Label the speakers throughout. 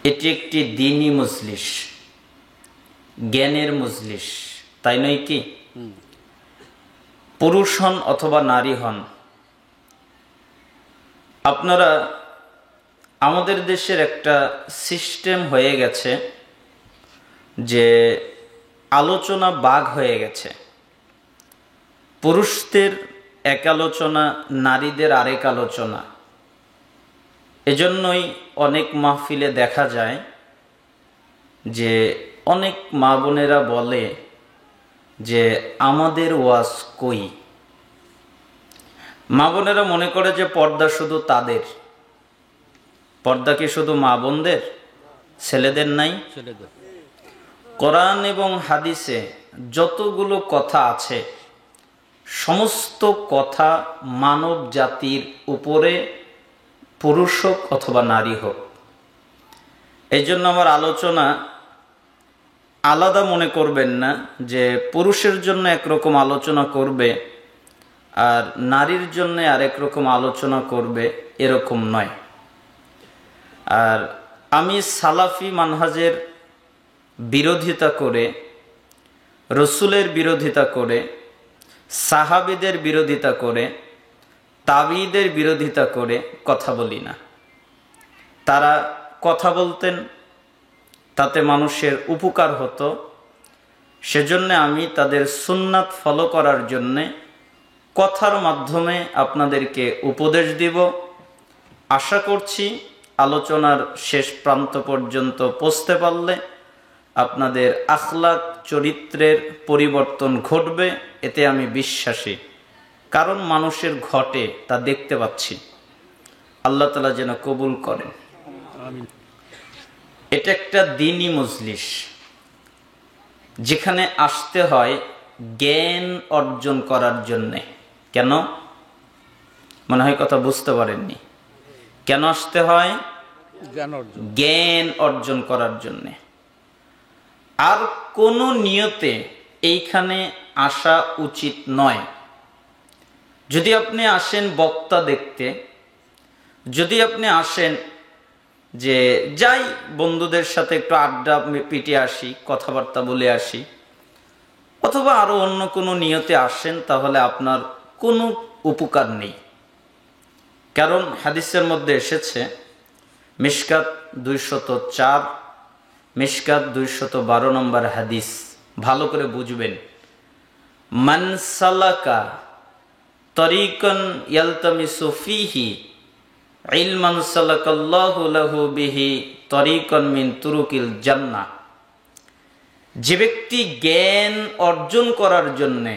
Speaker 1: এটি একটি দ্বীনি মজলিস, জ্ঞানের মজলিস, তাই নয় কি? পুরুষ হন অথবা নারী হন, আপনারা আমাদের দেশের একটা সিস্টেম হয়ে গেছে যে আলোচনা ভাগ হয়ে গেছে। পুরুষদের এক আলোচনা, নারীদের আরেক আলোচনা। এজন্যই অনেক মাহফিলে দেখা যায় যে অনেক মা বোনেরা বলে যে আমাদের ওয়াজ কই। মা বোনেরা মনে করে যে পর্দা শুধু তাদের। পর্দা কি শুধু মা বোনদের, ছেলেদের নাই? কোরআন এবং হাদিসে যতগুলো কথা আছে সমস্ত কথা মানব জাতির উপরে, পুরুষ হোক অথবা নারী হোক। এই জন্য আমার আলোচনা আলাদা মনে করবেন না যে পুরুষের জন্য একরকম আলোচনা করবে আর নারীর জন্য আরেক রকম আলোচনা করবে, এরকম নয়। আর আমি সালাফি মানহাজের বিরোধিতা করে, রসুলের বিরোধিতা করে, সাহাবীদের বিরোধিতা করে, তাবিঈদের বিরোধিতা করে কথা বলি না। তারা কথা বলতেন, তাতে মানুষের উপকার হতো, সেজন্য আমি তাদের সুন্নাত ফলো করার জন্যে কথার মাধ্যমে আপনাদেরকে উপদেশ দিব। আশা করছি আলোচনার শেষ প্রান্ত পর্যন্ত পৌঁছতে পারলে আপনাদের আখলাক, চরিত্রের পরিবর্তন ঘটবে, এতে আমি বিশ্বাসী। কারণ মানুষের ঘটে, তা দেখতে পাচ্ছি। আল্লাহ তাআলা যেন কবুল করেন। এটা একটা দ্বীনি মজলিস, যেখানে আসতে হয় জ্ঞান অর্জন করার জন্যে। কেন? মনে হয় কথা বুঝতে পারেননি। কেন আসতে হয়? জ্ঞান অর্জন করার জন্যে। আর কোন নিয়তে এইখানে আসা উচিত নয়। যদি আপনি আসেন বক্তা দেখতে, যদি আপনি আসেন যে যাই বন্ধুদের সাথে একটু আড্ডা পিটে আসি, কথাবার্তা বলে আসি, অথবা আরো অন্য কোনো নিয়তে আসেন, তাহলে আপনার কোনো উপকার নেই। কারণ হাদিসের মধ্যে এসেছে, মিশকাত 204, মিশকাত 212 নম্বর হাদিস, ভালো করে বুঝবেন। মান সালাকা তরিকান ইয়ালতামিসু ফিহি ইলমান সালাকাল্লাহু লাহু বিহি তরিকান মিন তুরুকিল জান্নাহ। যে ব্যক্তি জ্ঞান অর্জন করার জন্যে,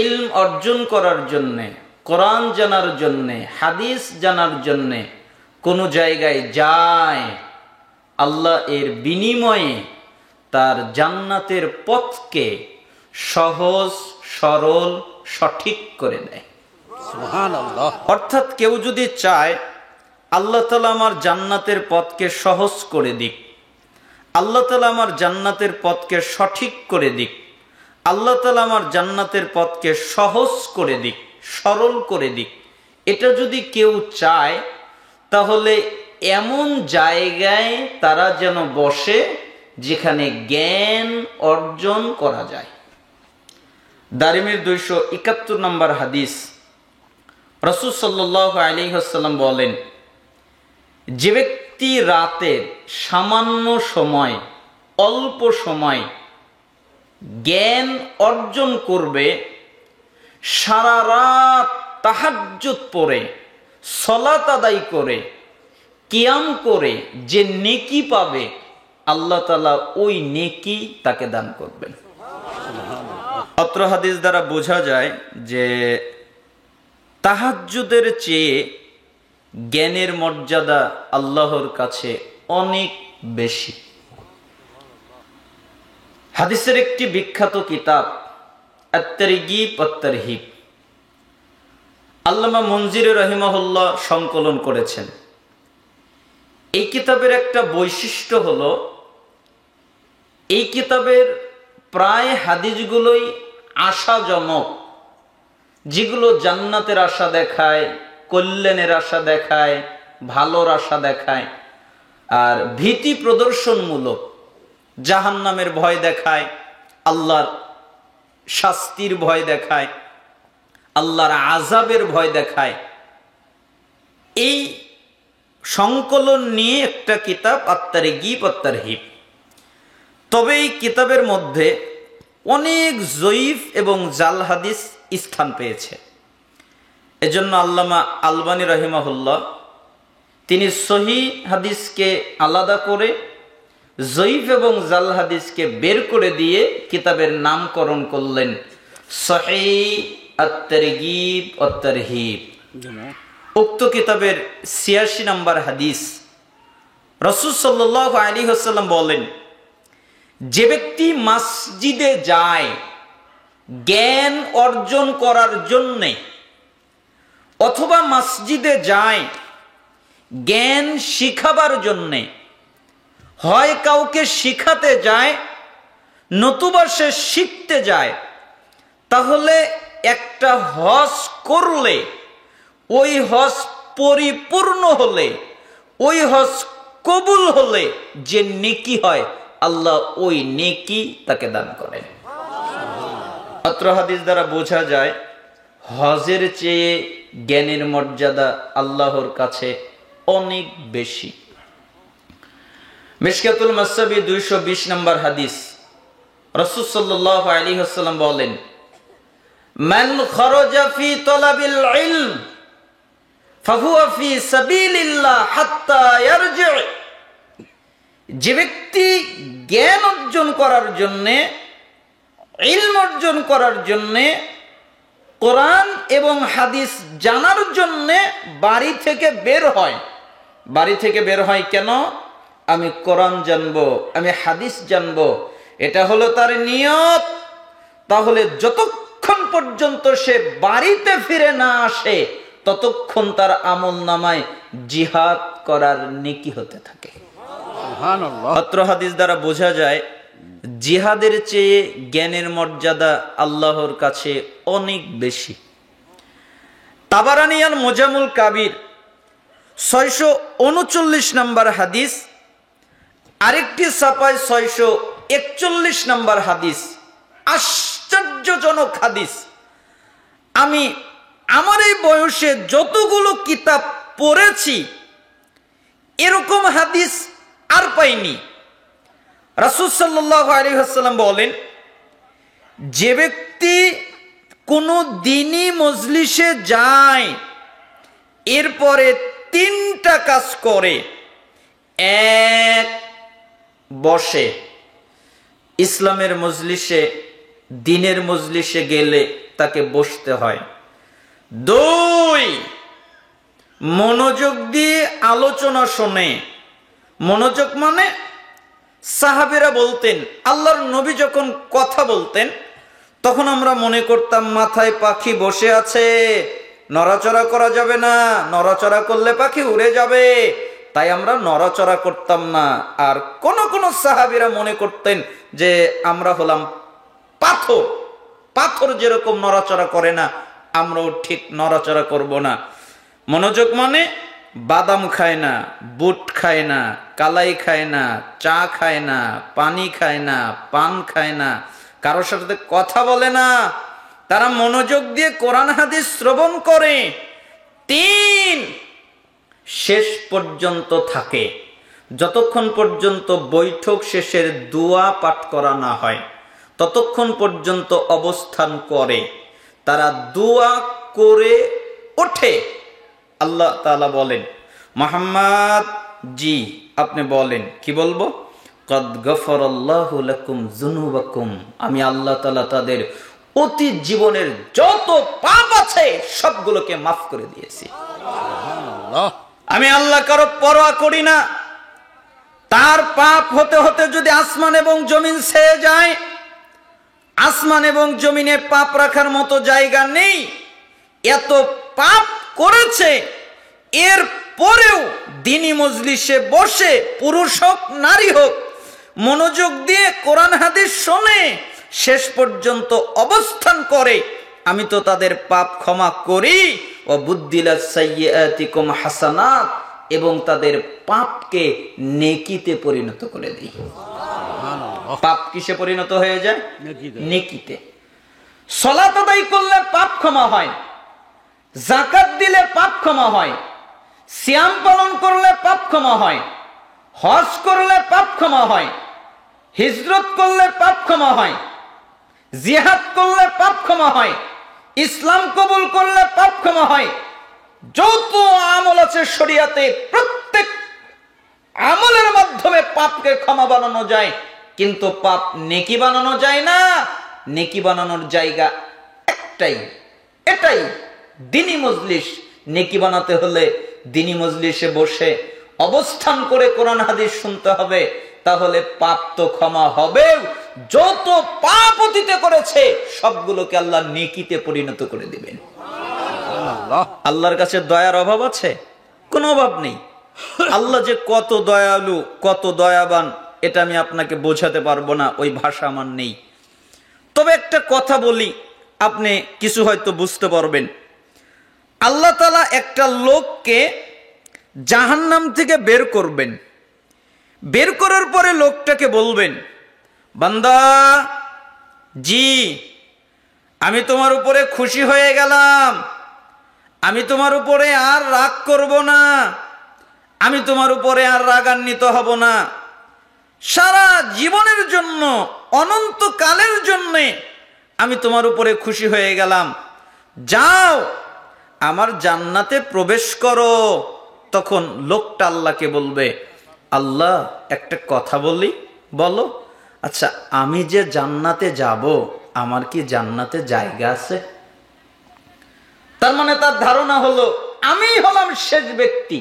Speaker 1: ইলম অর্জন করার জন্যে, কোরআন জানার জন্যে, হাদিস জানার জন্যে কোনো জায়গায় যায়, আল্লাহ এর বিনিময়ে তার জান্নাতের পথকে সহজ, সরল, সঠিক করে দেয়। সুবহানাল্লাহ। অর্থাৎ কেউ যদি চায় আল্লাহ তাআলা আমার জান্নাতের পথকে সহজ করে দিক, আল্লাহ তাআলা আমার জান্নাতের পথকে সঠিক করে দিক, আল্লাহ তাআলা আমার জান্নাতের পথকে সহজ করে দিক, সরল করে দিক, এটা যদি কেউ চায়, তাহলে এমন জায়গায় তারা যেন বসে যেখানে জ্ঞান অর্জন করা যায়। দারিমির 271 নম্বর হাদিস, রাসূল সাল্লাল্লাহু আলাইহি ওয়াসাল্লাম বলেন, যে ব্যক্তি রাতের সামান্য সময়, অল্প সময় জ্ঞান অর্জন করবে, সারা রাত তাহাজ্জুদ পড়ে, সালাত আদায় করে, কিয়াম করে যে নেকি পাবে, আল্লাহ তাআলা ওই নেকি তাকে দান করবেন। অত্র হাদিস দ্বারা বোঝা যায় যে তাহাজ্জুদের চেয়ে জ্ঞানের মর্যাদা আল্লাহর কাছে অনেক বেশি। হাদিসের একটি বিখ্যাত কিতাব আত-তারগীব ওয়াত-তারহীব, আল্লামা মুনজিরি রাহিমাহুল্লাহ সংকলন করেছেন। এই কিতাবের একটা বৈশিষ্ট্য হলো, এই কিতাবের প্রায় হাদিসগুলোই আশাজনক, যেগুলো জান্নাতের আশা দেখায়, কল্যাণের আশা দেখায়, ভালোর আশা দেখায়। আর ভীতি প্রদর্শনমূলক, জাহান্নামের ভয় দেখায়, আল্লাহর শাস্তির ভয় দেখায়, আল্লাহর আযাবের ভয় দেখায়। এই সংকলন নিয়ে একটা কিতাব আত-তারগীব ওয়াত-তারহীব। তবে এই কিতাবের মধ্যে অনেক জয়ীফ এবং জাল হাদিস স্থান পেয়েছে। এজন্য আল্লামা আলবানী রাহিমাহুল্লাহ তিনি সহিহ হাদিসকে আলাদা করে জয়ীফ এবং জাল হাদিসকে বের করে দিয়ে কিতাবের নামকরণ করলেন সহিহ আত-তারগীব ওয়াত-তারহীব। উক্ত কিতাবের ৮৬ নম্বর হাদিস, রাসূল সাল্লাল্লাহু আলাইহি ওয়াসাল্লাম বলেন, যে ব্যক্তি মসজিদে যায় জ্ঞান অর্জন করার জন্যে, অথবা মসজিদে যায় জ্ঞান শিখাবার জন্যে, হয় কাউকে শিখাতে যায় নতুবা সে শিখতে যায়, তাহলে একটা হজ করলে, ওই হজ পরিপূর্ণ হলে, ওই হজ কবুল হলে যে নেকি হয়, আল্লাহ ওই নেকি তাকে দান করেন। অত্র হাদিস দ্বারা বোঝা যায় হজের চেয়ে জ্ঞানের মর্যাদা আল্লাহর কাছে অনেক বেশি। মিশকাতুল মাসাবি ২২০ নম্বর হাদিস, রাসূল সাল্লাল্লাহু আলাইহি ওয়াসাল্লাম বলেন, মান খারাজা ফি তালাবিল ইলম ফাহুয়া ফি সাবিলিল্লাহ হাত্তা ইয়ারজি। যে ব্যক্তি জ্ঞান অর্জন করার জন্যে, ইলম অর্জন করার জন্যে, কোরআন এবং হাদিস জানার জন্যে বাড়ি থেকে বের হয়। বাড়ি থেকে বের হয় কেন? আমি কোরআন জানবো, আমি হাদিস জানবো, এটা হলো তার নিয়ত। তাহলে যতক্ষণ পর্যন্ত সে বাড়িতে ফিরে না আসে, ততক্ষণ তার আমলনামায় জিহাদ করার নেকি হতে থাকে। অত্র হাদিস দ্বারা বোঝা যায় জিহাদের চেয়ে জ্ঞানের মর্যাদা আল্লাহর কাছে অনেক বেশি। তাবারানী আল মুজামুল কাবির ৬৩৯ নম্বর হাদিস, আরেকটি ছাপায় ৬৪১ নম্বর হাদিস। আশ্চর্যজনক হাদিস। আমি আমার এই বয়সে যতগুলো কিতাব পড়েছি এরকম হাদিস আর পাইনি। রাসূল সাল্লাল্লাহু আলাইহি ওয়াসাল্লাম বলেন, যে ব্যক্তি কোনো দ্বীনি মজলিসে যায়, এরপরে ৩টা কাজ করে। এক, বসে। ইসলামের মজলিসে, দ্বীনের মজলিসে গেলে তাকে বসতে হয়। ২, মনোযোগ দিয়ে আলোচনা শোনে। মনোযোগ মানে সাহাবীরা বলতেন, আল্লাহর নবী যখন কথা বলতেন তখন আমরা মনে করতাম মাথায় পাখি বসে আছে, নড়াচড়া করা যাবে না, নড়াচড়া করলে পাখি উড়ে যাবে, তাই আমরা নড়াচড়া করতাম না। আর কোন কোন সাহাবীরা মনে করতেন যে আমরা হলাম পাথর, পাথর যেরকম নড়াচড়া করে না আমরাও ঠিক নড়াচড়া করব না। মনোযোগ মানে বাদাম খায় না, বুট খায় না, কালাই খায় না, চা খায় না, পানি খায় না, পান খায় না, কারোর সাথে কথা বলে না, তারা মনোযোগ দিয়ে কোরআন হাদিস শ্রবণ করে। ৩, শেষ পর্যন্ত থাকে, যতক্ষণ পর্যন্ত বৈঠক শেষের দোয়া পাঠ করা না হয় ততক্ষণ পর্যন্ত অবস্থান করে। তারা দোয়া করে ওঠে। আল্লাহ তাআলা বলেন, মুহাম্মদ জি আপনি বলেন, কি বলবো? কদ গফরাল্লাহু লাকুম যুনুবাকুম, আমি আল্লাহ তাআলা তাদের অতীত জীবনের যত পাপ আছে সবগুলোকে মাফ করে দিয়েছি। আমি আল্লাহ কারো পরোয়া করি না। তার পাপ হতে হতে যদি আসমান এবং জমিন ছেয়ে যায়, আসমান এবং জমিনে পাপ রাখার মতো জায়গা নেই। এত পাপ করেছে, এর পরেও দ্বীনি মজলিসে বসে পুরুষ হোক নারী হোক মনোযোগ দিয়ে কোরআন হাদিস শোনে, শেষ পর্যন্ত অবস্থান করে, আমি তো তাদের পাপ ক্ষমা করি। ও বুদ্দিলাত সাইয়্যাতিকুম হাসানাত, এবং তাদের পাপকে নেকিতে পরিণত করে দিই। পাপ কিসে পরিণত হয়ে যায়? নেকিতে। সালাত আদায় করলে পাপ ক্ষমা হয়, যাকাত দিলে পাপ ক্ষমা হয়, সিয়াম পালন করলে পাপ ক্ষমা হয়, হজ করলে পাপ ক্ষমা হয়, হিজরত করলে পাপ ক্ষমা হয়, জিহাদ করলে পাপ ক্ষমা হয়, ইসলাম কবুল করলে পাপ ক্ষমা হয়। যত আমল আছে শরিয়াতে প্রত্যেক আমলের মাধ্যমে পাপকে ক্ষমা বানানো যায়, কিন্তু পাপ নেকি বানানো যায় না। নেকি বানানোর জায়গা একটাই, এটাই দ্বীনি মজলিস। নেকি বানাতে হলে দ্বীনি মজলিসে বসে অবস্থান করে কোরআন হাদিস শুনতে হবে, তাহলে পাপ তো ক্ষমা হবে। যত পাপ অতীতে করেছে সবগুলোকে আল্লাহ নেকিতে পরিণত করে দিবেন। আল্লাহর কাছে দয়ার অভাব আছে? কোনো অভাব নেই। আল্লাহ যে কত দয়ালু, কত দয়াবান, এটা আমি আপনাকে বোঝাতে পারবো না, ওই ভাষা আমার নেই। তবে একটা কথা বলি, আপনি কিছু হয়তো বুঝতে পারবেন। আল্লাহ তাআলা একটা লোককে জাহান্নাম থেকে বের করবেন। বের করার পরে লোকটাকে বলবেন, বান্দা জি, আমি তোমার উপরে খুশি হয়ে গেলাম, আমি তোমার উপরে আর রাগ করব না, আমি তোমার উপরে আর রাগান্বিত হব না, সারা জীবনের জন্য, অনন্তকালের জন্য আমি তোমার উপরে খুশি হয়ে গেলাম, যাও আমার জান্নাতে প্রবেশ করো। তখন লোকটা আল্লাহকে বলবে, আল্লাহ একটা কথা বলি, বলো। আচ্ছা, আমি যে জান্নাতে যাব, আমার কি জান্নাতে জায়গা আছে? তার মানে তার ধারণা হলো আমি হলাম শেষ ব্যক্তি,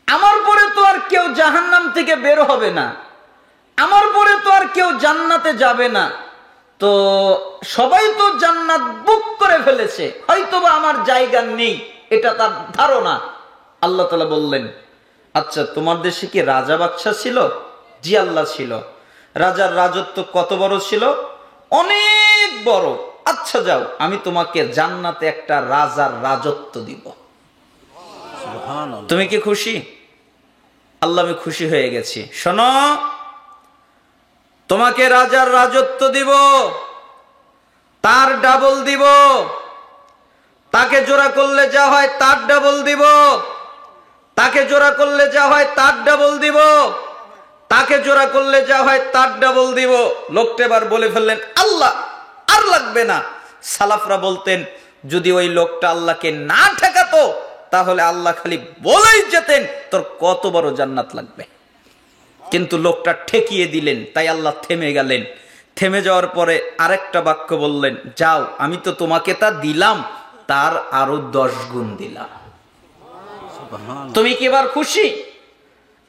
Speaker 1: আমার পরে তো আর কেউ জাহান্নাম থেকে বের হবে না, আমার পরে তো আর কেউ জান্নাতে যাবে না, তো সবাই তো জান্নাত বুক করে ফেলেছে, হয়তোবা আমার জায়গা নেই, এটা তার ধারণা। আল্লাহ তাআলা বললেন, আচ্ছা তোমার দেশে কি রাজা বাদশা ছিল? জি আল্লাহ ছিল। রাজার রাজত্ব কত বড় ছিল? অনেক বড়। আচ্ছা যাও, আমি তোমাকে জান্নাতে একটা রাজার রাজত্ব দিব। তুমি কি খুশি? আল্লাহ, আমি খুশি হয়ে গেছি। শোনো, তোমাকে রাজার রাজত্ব দিব, তার ডাবল দিব, তাকে জোড়া করলে যা হয় তার ডাবল দিব, তাকে জোড়া করলে যা হয় তার ডাবল দিব, তাকে জোড়া করলে যা হয় তার ডাবল দিব। লোকটা এবার বলে ফেললেন, আল্লাহ আর লাগবে না। সালাফরা বলতেন, যদি ওই লোকটা আল্লাহকে না ঠেকাতো তাহলে আল্লাহ খালি বলেই যেতেন, তোর কত বড় জান্নাত লাগবে। কিন্তু লোকটা ঠেকিয়ে দিলেন, তাই আল্লাহ থেমে গেলেন। থেমে যাওয়ার পরে আরেকটা বাক্য বললেন, যাও আমি তো তোমাকে তা দিলাম, তার আরো 10 গুণ দিলাম। তুমি কি এবার খুশি?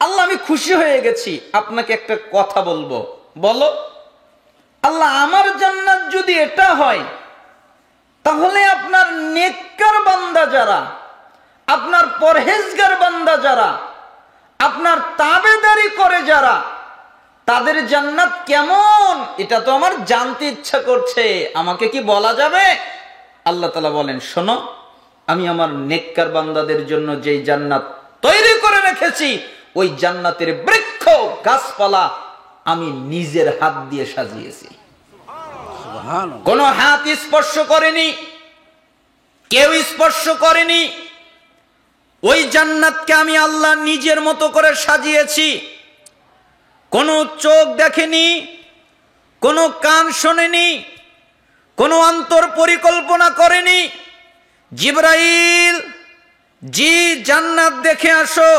Speaker 1: আল্লাহ, আমি খুশি হয়ে গেছি। আপনাকে একটা কথা বলবো, বলো। আল্লাহ, আমার জান্নাত যদি এটা হয়, তাহলে আপনার নেককার বান্দা যারা, আপনার পরহেজগার বান্দা যারা, আপনার তাবেদারি করে যারা, তাদের জান্নাত কেমন, এটা তো আমার জানতে ইচ্ছা করছে, আমাকে কি বলা যাবে? আল্লাহ তাআলা বলেন, শোনো, আমি আমার নেককার বান্দাদের জন্য যেই জান্নাত তৈরি করে রেখেছি, ওই জান্নাতের বৃক্ষ গাছপালা আমি নিজের হাত দিয়ে সাজিয়েছি। কোন হাত স্পর্শ করেনি, কেউ স্পর্শ করেনি। ওই জান্নাতকে আমি আল্লাহ নিজের মতো করে সাজিয়েছি। কোনো চোখ দেখেনি, কোনো কান শোনেনি, কোনো অন্তর পরিকল্পনা করেনি। জিবরাইল, জি জান্নাত দেখে আসো,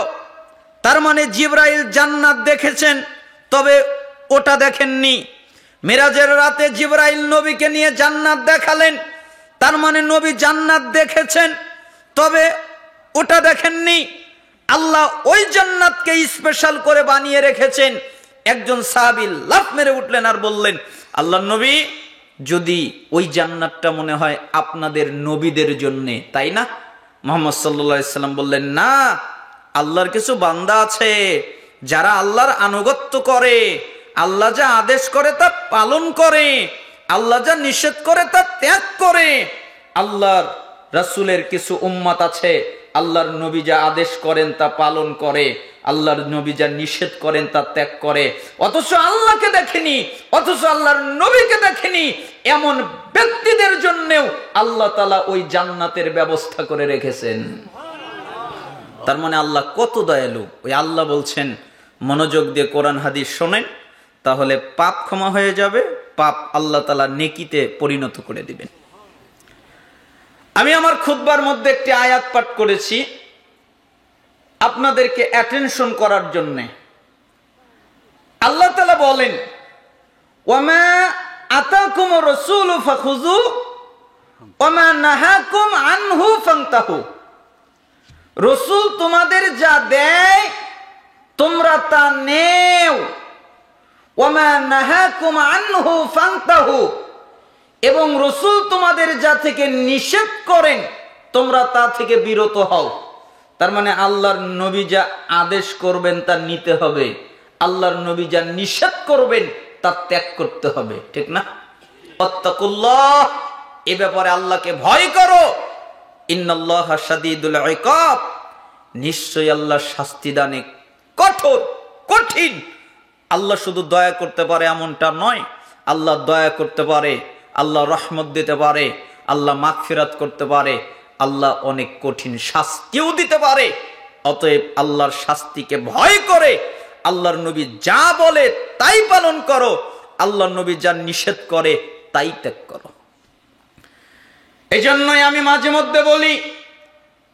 Speaker 1: তার মানে জিবরাইল জান্নাত দেখেছেন, তবে ওটা দেখেননি। মিরাজের রাতে জিবরাইল নবীকে নিয়ে জান্নাত দেখালেন, তার মানে নবী জান্নাত দেখেছেন, তবে ওটা দেখেননি। আল্লাহ ওই জান্নাতকে স্পেশাল করে বানিয়ে রেখেছেন। একজন সাহাবী লাফ মেরে উঠলেন আর বললেন, আল্লাহর নবী, যদি ওই জান্নাতটা মনে হয় আপনাদের নবীদের জন্য, তাই না? মুহাম্মদ সাল্লাল্লাহু আলাইহি সাল্লাম বললেন, না, আল্লাহর কিছু বান্দা আছে যারা আল্লাহর আনুগত্য করে, আল্লাহ যা আদেশ করে তা পালন করে, আল্লাহ যা নিষেধ করে তা ত্যাগ করে। আল্লাহর রাসূলের কিছু উম্মত আছে, আল্লাহর নবী যা আদেশ করেন তা পালন করে, আল্লাহর নবী যা নিষেধ করেন তা ত্যাগ করে, অথচ আল্লাহকে দেখেনি, অথচ আল্লাহর নবীকে দেখেনি, এমন ব্যক্তিদের জন্যও আল্লাহ তাআলা ওই জান্নাতের ব্যবস্থা করে রেখেছেন। তার মানে আল্লাহ কত দয়ালু। ওই আল্লাহ বলছেন মনোযোগ দিয়ে কোরআন হাদিস শোনেন, তাহলে পাপ ক্ষমা হয়ে যাবে, পাপ আল্লাহ তাআলা নেকিতে পরিণত করে দিবেন। আমি আমার খুতবার মধ্যে একটি আয়াত পাঠ করেছি আপনাদেরকে অ্যাটেনশন করার জন্য। আল্লাহ তাআলা বলেন, ওয়ামা আতাকুমুর রাসূলু ফাখুযু ওয়ামা নাহাকুম আনহু ফান্তাহু। রাসূল তোমাদের যা দেয় তোমরা তা নেও, ওয়ামা নাহাকুম আনহু ফান্তাহু, এবং রাসূল তোমাদের যা থেকে নিষেধ করেন তোমরা তা থেকে বিরত হও। তার মানে আল্লাহর নবী যা আদেশ করবেন তা নিতে হবে, আল্লাহর নবী যা নিষেধ করবেন তা ত্যাগ করতে হবে, ঠিক না? ওয়াত্তাকুল্লাহ, এ ব্যাপারে আল্লাহকে ভয় করো। ইন্নাল্লাহা শাদীদুল ইকাব, নিশ্চয়ই আল্লাহ শাস্তি দানে কঠোর, কঠিন। আল্লাহ শুধু দয়া করতে পারে এমনটা নয়, আল্লাহ দয়া করতে পারে, আল্লাহ রহমত দিতে পারে, আল্লাহ মাগফিরাত করতে পারে, আল্লাহ অনেক কঠিন শাস্তিও দিতে পারে। অতএব আল্লাহর শাস্তিকে ভয় করে আল্লাহর নবী যা বলে তাই পালন করো, আল্লাহর নবী যা নিষেধ করে তাই ত্যাগ করো। এই জন্যই আমি মাঝে মধ্যে বলি,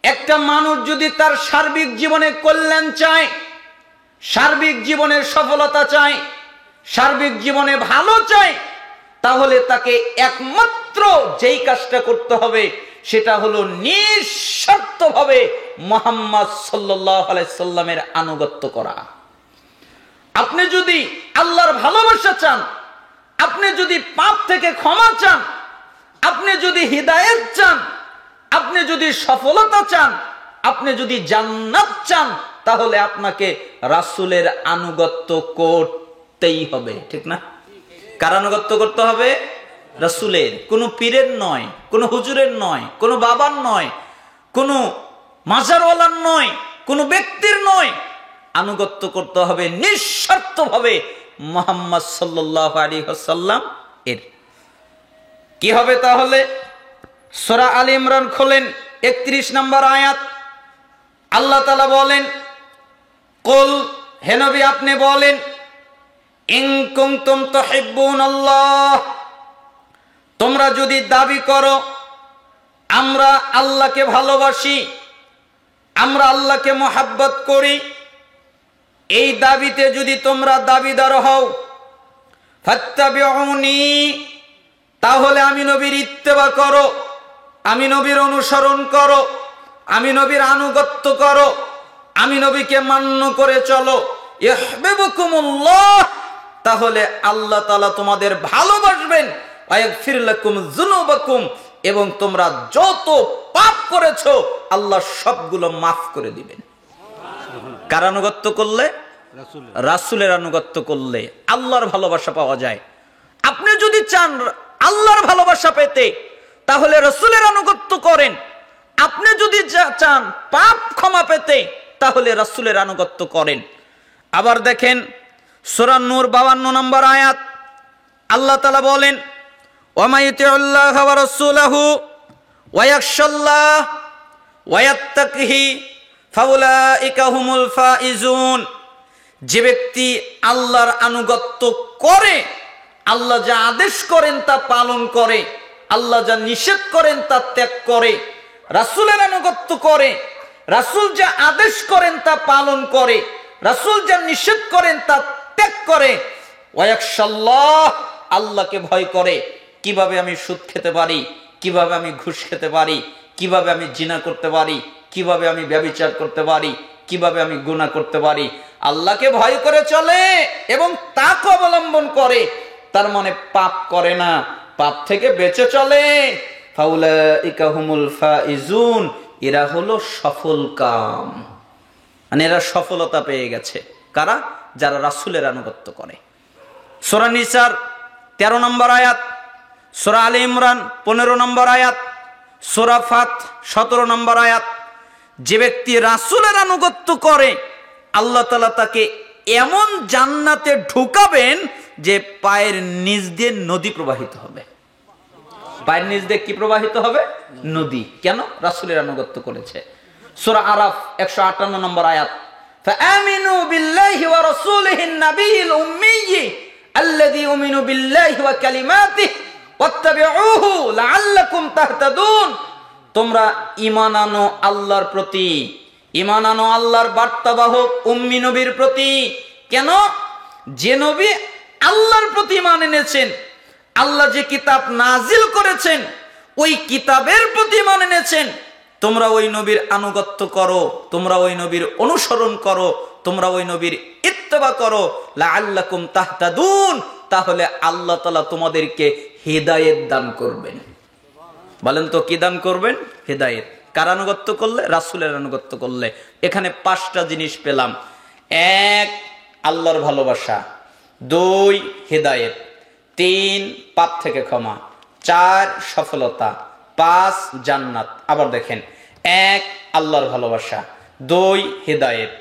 Speaker 1: একটা মানুষ যদি তার সার্বিক জীবনে কল্যাণ চায়, সার্বিক জীবনের সফলতা চায়, সার্বিক জীবনে ভালো চায়, তাহলে তাকে একমাত্র যেই কাজটা করতে হবে সেটা হলো নিঃশর্তভাবে মুহাম্মদ সাল্লাল্লাহু আলাইহি সাল্লামের আনুগত্য করা। আপনি যদি আল্লাহর ভালোবাসা চান, আপনি যদি পাপ থেকে ক্ষমা চান, আপনি যদি হিদায়াত চান, আপনি যদি সফলতা চান, আপনি যদি জান্নাত চান, তাহলে আপনাকে রাসূলের আনুগত্য করতেই হবে, ঠিক না? কার আনুগত্য করতে হবে? রাসূলের। কোনো পীরের নয়, কোনো হুজুরের নয়, কোনো বাবার নয়, কোনো মাজারওয়ালার নয়, কোনো ব্যক্তির নয়। আনুগত্য করতে হবে নিঃশর্তভাবে মুহাম্মদ সাল্লাল্লাহু আলাইহি ওয়াসাল্লাম এর। কি হবে তাহলে? সূরা আলে ইমরান খোলেন, 31 নম্বর আয়াত। আল্লাহ তাআলা বলেন, কুল, হে নবী আপনি বলেন, ইন কুনতুম তুহিব্বুনাল্লাহ, তোমরা যদি দাবি করো আমরা আল্লাহকে ভালোবাসি, আমরা আল্লাহকে মহব্বত করি, এই দাবিতে যদি তোমরা দাবিদার হও, ফাত্তাবিউনি, তাহলে আমি নবীর ইত্তেবা করো, আমি নবীর অনুসরণ করো, আমি নবীর আনুগত্য করো, আমি নবীকে মান্য করে চলো। ইহবিবুকুমুল্লাহ, তাহলে আল্লাহ তাআলা তোমাদের ভালোবাসবেন। ওয়াগফির লাকুম যুনুবাকুম, এবং তোমরা যত পাপ করেছো আল্লাহ সবগুলো মাফ করে দিবেন। কার আনুগত্য করলে? রাসূলের আনুগত্য করলে আল্লাহর ভালোবাসা পাওয়া যায়। আপনি যদি চান আল্লাহর ভালোবাসা পেতে, তাহলে রাসূলের আনুগত্য করেন। আপনি যদি চান পাপ ক্ষমা পেতে, তাহলে রাসূলের আনুগত্য করেন। আবার দেখেন সূরা নূর 52 নম্বর আয়াত, আল্লাহ তাআলা বলেন, ওয়া মাইয়ুতিউল্লাহ ওয়া রাসূলাহু ওয়া ইয়াখশাল্লাহ ওয়া ইয়াত্তাকিহি ফাউলাইকা হুমুল ফাইজুন। যে ব্যক্তি আল্লাহর আনুগত্য করে, আল্লাহ যা আদেশ করেন তা পালন করে, আল্লাহ যা নিষেধ করেন তা ত্যাগ করে, রাসূলের আনুগত্য করে, রাসূল যা আদেশ করেন তা পালন করে, রাসূল যা নিষেধ করেন তা ত্যাগ করে, ওয়া ইয়াখশাল্লাহ, আল্লাহকে ভয় করে। কিভাবে আমি সুদ খেতে পারি, কিভাবে আমি ঘুষ খেতে পারি, কিভাবে আমি জিনা করতে পারি, কিভাবে আমি ব্যভিচার করতে পারি, কিভাবে আমি গুনাহ করতে পারি, আল্লাহকে ভয় করে চলে এবং তাকে অবলম্বন করে, তার মানে পাপ করে না, পাপ থেকে বেঁচে চলে। ফাউলাইকা হুমুল ফাইজুন, এরা হলো সফল কাম, মানে এরা সফলতা পেয়ে গেছে। কারা? যারা রাসূলের আনুগত্য করে। সূরা নিসার 13 নম্বর আয়াত, সূরা আলে ইমরান 15 নম্বর আয়াত, সূরা ফাত 17 নম্বর আয়াত। যে ব্যক্তি রাসূলের আনুগত্য করে আল্লাহ তাআলা তাকে এমন জান্নাতে ঢুকাবেন যে পায়ের নিচ দিয়ে নদী প্রবাহিত হবে। পায়ের নিচ দিয়ে কি প্রবাহিত হবে? নদী। কেন? রাসূলের আনুগত্য করেছে। সূরা আরাফ 158 নম্বর আয়াত, ফাআমিনু বিল্লাহি ওয়া রাসূলিহিন নাবিয়্যিল উম্মিয়্যি আল্লাযী ইউমিনু বিল্লাহি ওয়া কালিমাতিহি ওয়াত্তাবিউহু লাআল্লাকুম তাহতাদুন। তোমরা ঈমান আনো আল্লাহর প্রতি, ঈমান আনো আল্লাহর বার্তাবাহক উম্মি নবীর প্রতি। কেন? যে নবী আল্লাহর প্রতি ঈমান এনেছেন, আল্লাহ যে কিতাব নাজিল করেছেন ওই কিতাবের প্রতি ঈমান এনেছেন, তোমরা ওই নবীর আনুগত্য করো, তোমরা ওই নবীর অনুসরণ করো, তোমরা ওই নবীর ইত্তেবা করো, লাআল্লাকুম তাহতাদুন, তাহলে আল্লাহ তাআলা তোমাদেরকে হিদায়াত দান করবেন। বলেন তো কি দান করবেন? হিদায়াত। কার আনুগত্য করলে? রাসূলের আনুগত্য করলে। এখানে 5টা জিনিস পেলাম। 1 আল্লাহর ভালোবাসা, 2 হিদায়াত, 3 পাপ থেকে ক্ষমা, 4 সফলতা, 5 জান্নাত। আবার দেখেন, 1 আল্লাহর ভালোবাসা, 2 হিদায়াত,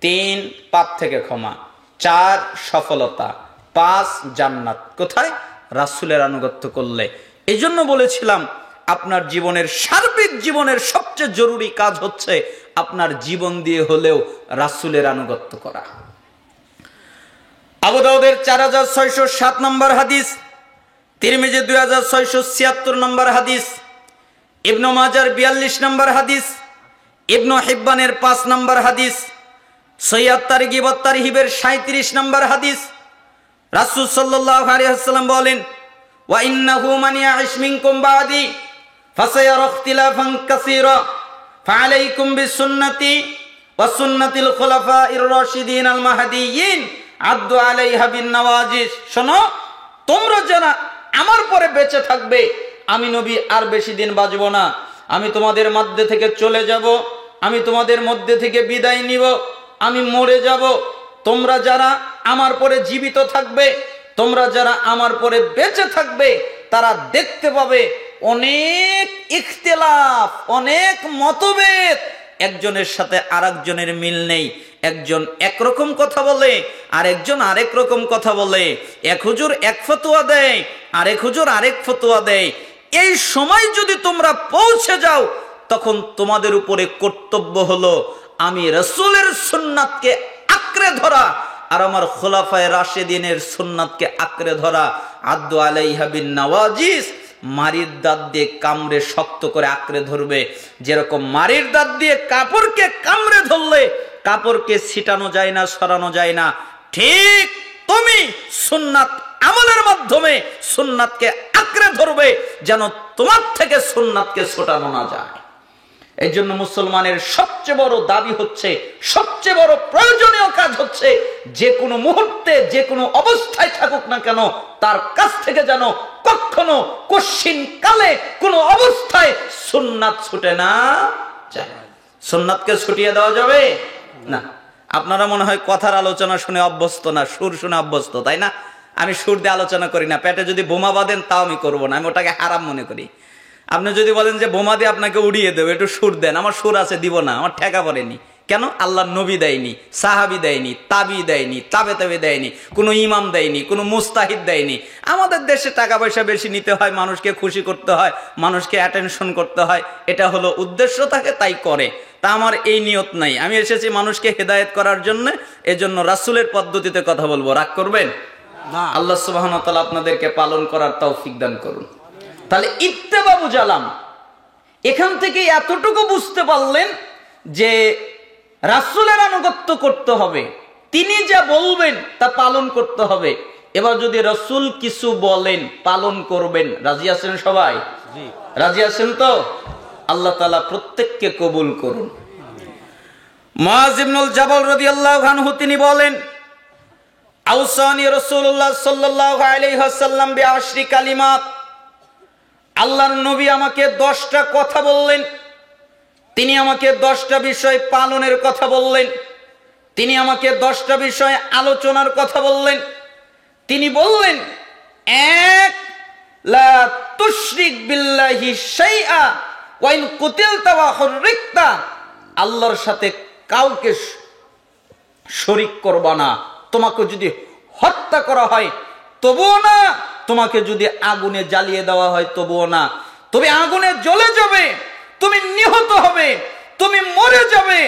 Speaker 1: 3 পাপ থেকে ক্ষমা, 4 সফলতা, 5 জান্নাত। কোথায়? রাসূলের আনুগত্য করলে। এই জন্য বলেছিলাম আপনার জীবনের সার্বিক জীবনের সবচেয়ে জরুরি কাজ হচ্ছে আপনার জীবন দিয়ে হলেও রাসূলের আনুগত্য করা। আবু দাউদের 4607 নম্বর হাদিস, তিরমিজি 2676 নম্বর হাদিস, ইবনে মাজার 42 নম্বর হাদিস, ইবনে হিব্বানের 5 নম্বর হাদিস, সহিহ তারগিব ওয়াত তারহিবের 37 নম্বর হাদিস। রাসূল সাল্লাল্লাহু আলাইহি ওয়াসাল্লাম বলেন, ওয়া ইন্নাহু মান ইয়াইশ মিনকুম বাদি ফাসায়ারা ইখতিলাফান কাসীরা ফাআলাইকুম বিসুন্নতি ওয়া সুন্নাতিল খুলাফাইর রাশিদিন আল মাহদিয়্যিন আদু আলাইহা বিন নওয়াজিস। শোনো, তোমরা যারা আমার পরে বেঁচে থাকবে, আমি নবী আর বেশি দিন বাঁচব না, আমি তোমাদের মধ্যে থেকে চলে যাব, আমি তোমাদের মধ্যে থেকে বিদায় নিব, আমি মরে যাব। তোমরা যারা আমার পরে জীবিত থাকবে, তোমরা যারা আমার পরে বেঁচে থাকবে, তারা দেখতে পাবে অনেক ইখতিলাফ, অনেক মতভেদ, একজনের সাথে আরেকজনের মিল নেই। একজন একরকম কথা বলে, আরেকজন আরেক রকম কথা বলে, এক হুজুর এক ফতোয়া দেয়, আরেক হুজুর আরেক ফতোয়া দেয়। এই সময় যদি তোমরা পৌঁছে যাও, তখন তোমাদের উপরে কর্তব্য হলো আমি রাসূলের সুন্নাতকে আঁকড়ে ধরা আর আমার খুলাফায়ে রাশিদিনের সুন্নাতকে আঁকড়ে ধরা। আদু আলাইহা বিন নওয়াজিস, মারির দাঁত দিয়ে কামড়ে শক্ত করে আঁকড়ে ধরবে। যেরকম মারির দাঁত দিয়ে কাপড়কে কামড়ে ধরলে কাপড়কে ছিটানো যায় না, সরানো যায় না, ঠিক তুমি সুন্নাত আমলের মাধ্যমে সুন্নাতকে আঁকড়ে ধরবে যেন তোমার থেকে সুন্নাতকে ছোটানো না যায়। এই জন্য মুসলমানের সবচেয়ে বড় দাবি হচ্ছে, সবচেয়ে বড় প্রয়োজনীয় কাজ হচ্ছে, যে কোনো মুহূর্তে যে কোনো অবস্থায় থাকুক না কেন তার কাছ থেকে যেন কখনো কশিন কালে কোনো অবস্থায় সুন্নাত ছুটে না যায়। সুন্নাতকে ছুটিয়ে দেওয়া যাবে না। আপনারা মনে হয় কথার আলোচনা শুনে অভ্যস্ত না, সুর শুনে অভ্যস্ত, তাই না? আমি সুর দিয়ে আলোচনা করি না। পেটে যদি বোমা বাঁধেন তাও আমি করবো না, আমি ওটাকে হারাম মনে করি। আপনি যদি বলেন যে বোমা দিয়ে আপনাকে উড়িয়ে দেবে, একটু সুর দেন, আমার সুর আছে, দিব না, আমার ঠেকা পড়েনি। কেন? আল্লাহর নবী দেয়নি, সাহাবী দেয়নি, তাবি দেয়নি, তাবে দেয়নি, কোনো ইমাম দেয়নি, কোনো মুস্তাহিদ দেয়নি। আমাদের দেশে টাকা পয়সা বেশি নিতে হয়, মানুষকে খুশি করতে হয়, মানুষকে অ্যাটেনশন করতে হয়, এটা হলো উদ্দেশ্য থাকে, তাই করে। তা আমার এই নিয়ত নাই। আমি এসেছি মানুষকে হেদায়েত করার জন্য, এজন্য রাসূলের পদ্ধতিতে কথা বলবো। রাগ করবেন না। আল্লাহ সুবহানাহু ওয়া তাআলা আপনাদেরকে পালন করার তৌফিক দান করুন। তাহলে ইত্তেবা বুঝালাম, এখান থেকে এতটুকু বুঝতে পারলেন যে রাসূলের আনুগত্য করতে হবে, তিনি যা বলবেন তা পালন করতে হবে। এবার যদি রাসূল কিছু বলেন পালন করবেন, রাজি আছেন সবাই? জি, রাজি আছেন তো? আল্লাহ তাআলা প্রত্যেককে কবুল করুন। মুআয ইবনুল জাবাল রাদিয়াল্লাহু আনহু তিনি বলেন, আউসানি রাসূলুল্লাহ সাল্লাল্লাহু আলাইহি ওয়াসাল্লাম বিআশরি কালিমাত, আল্লাহর নবী আমাকে 10টা কথা বললেন, তিনি আমাকে 10টা বিষয় পালনের কথা বললেন, তিনি আমাকে 10টা বিষয় আলোচনার কথা বললেন। তিনি বললেন, 1 লা তুশরিক বিল্লাহি শাইআ ওয়া ইন কুতিলতা ওয়া হুররিকতা, আল্লাহর সাথে কাউকে শরীক করবা না। তোমাকে যদি হত্যা করা হয় তবুও না, তোমাকে যদি আগুনে জ্বালিয়ে দেওয়া হয় তবুও না। তুমি আগুনে জ্বলে যাবে, তুমি নিহত হবে, তুমি মরে যাবে,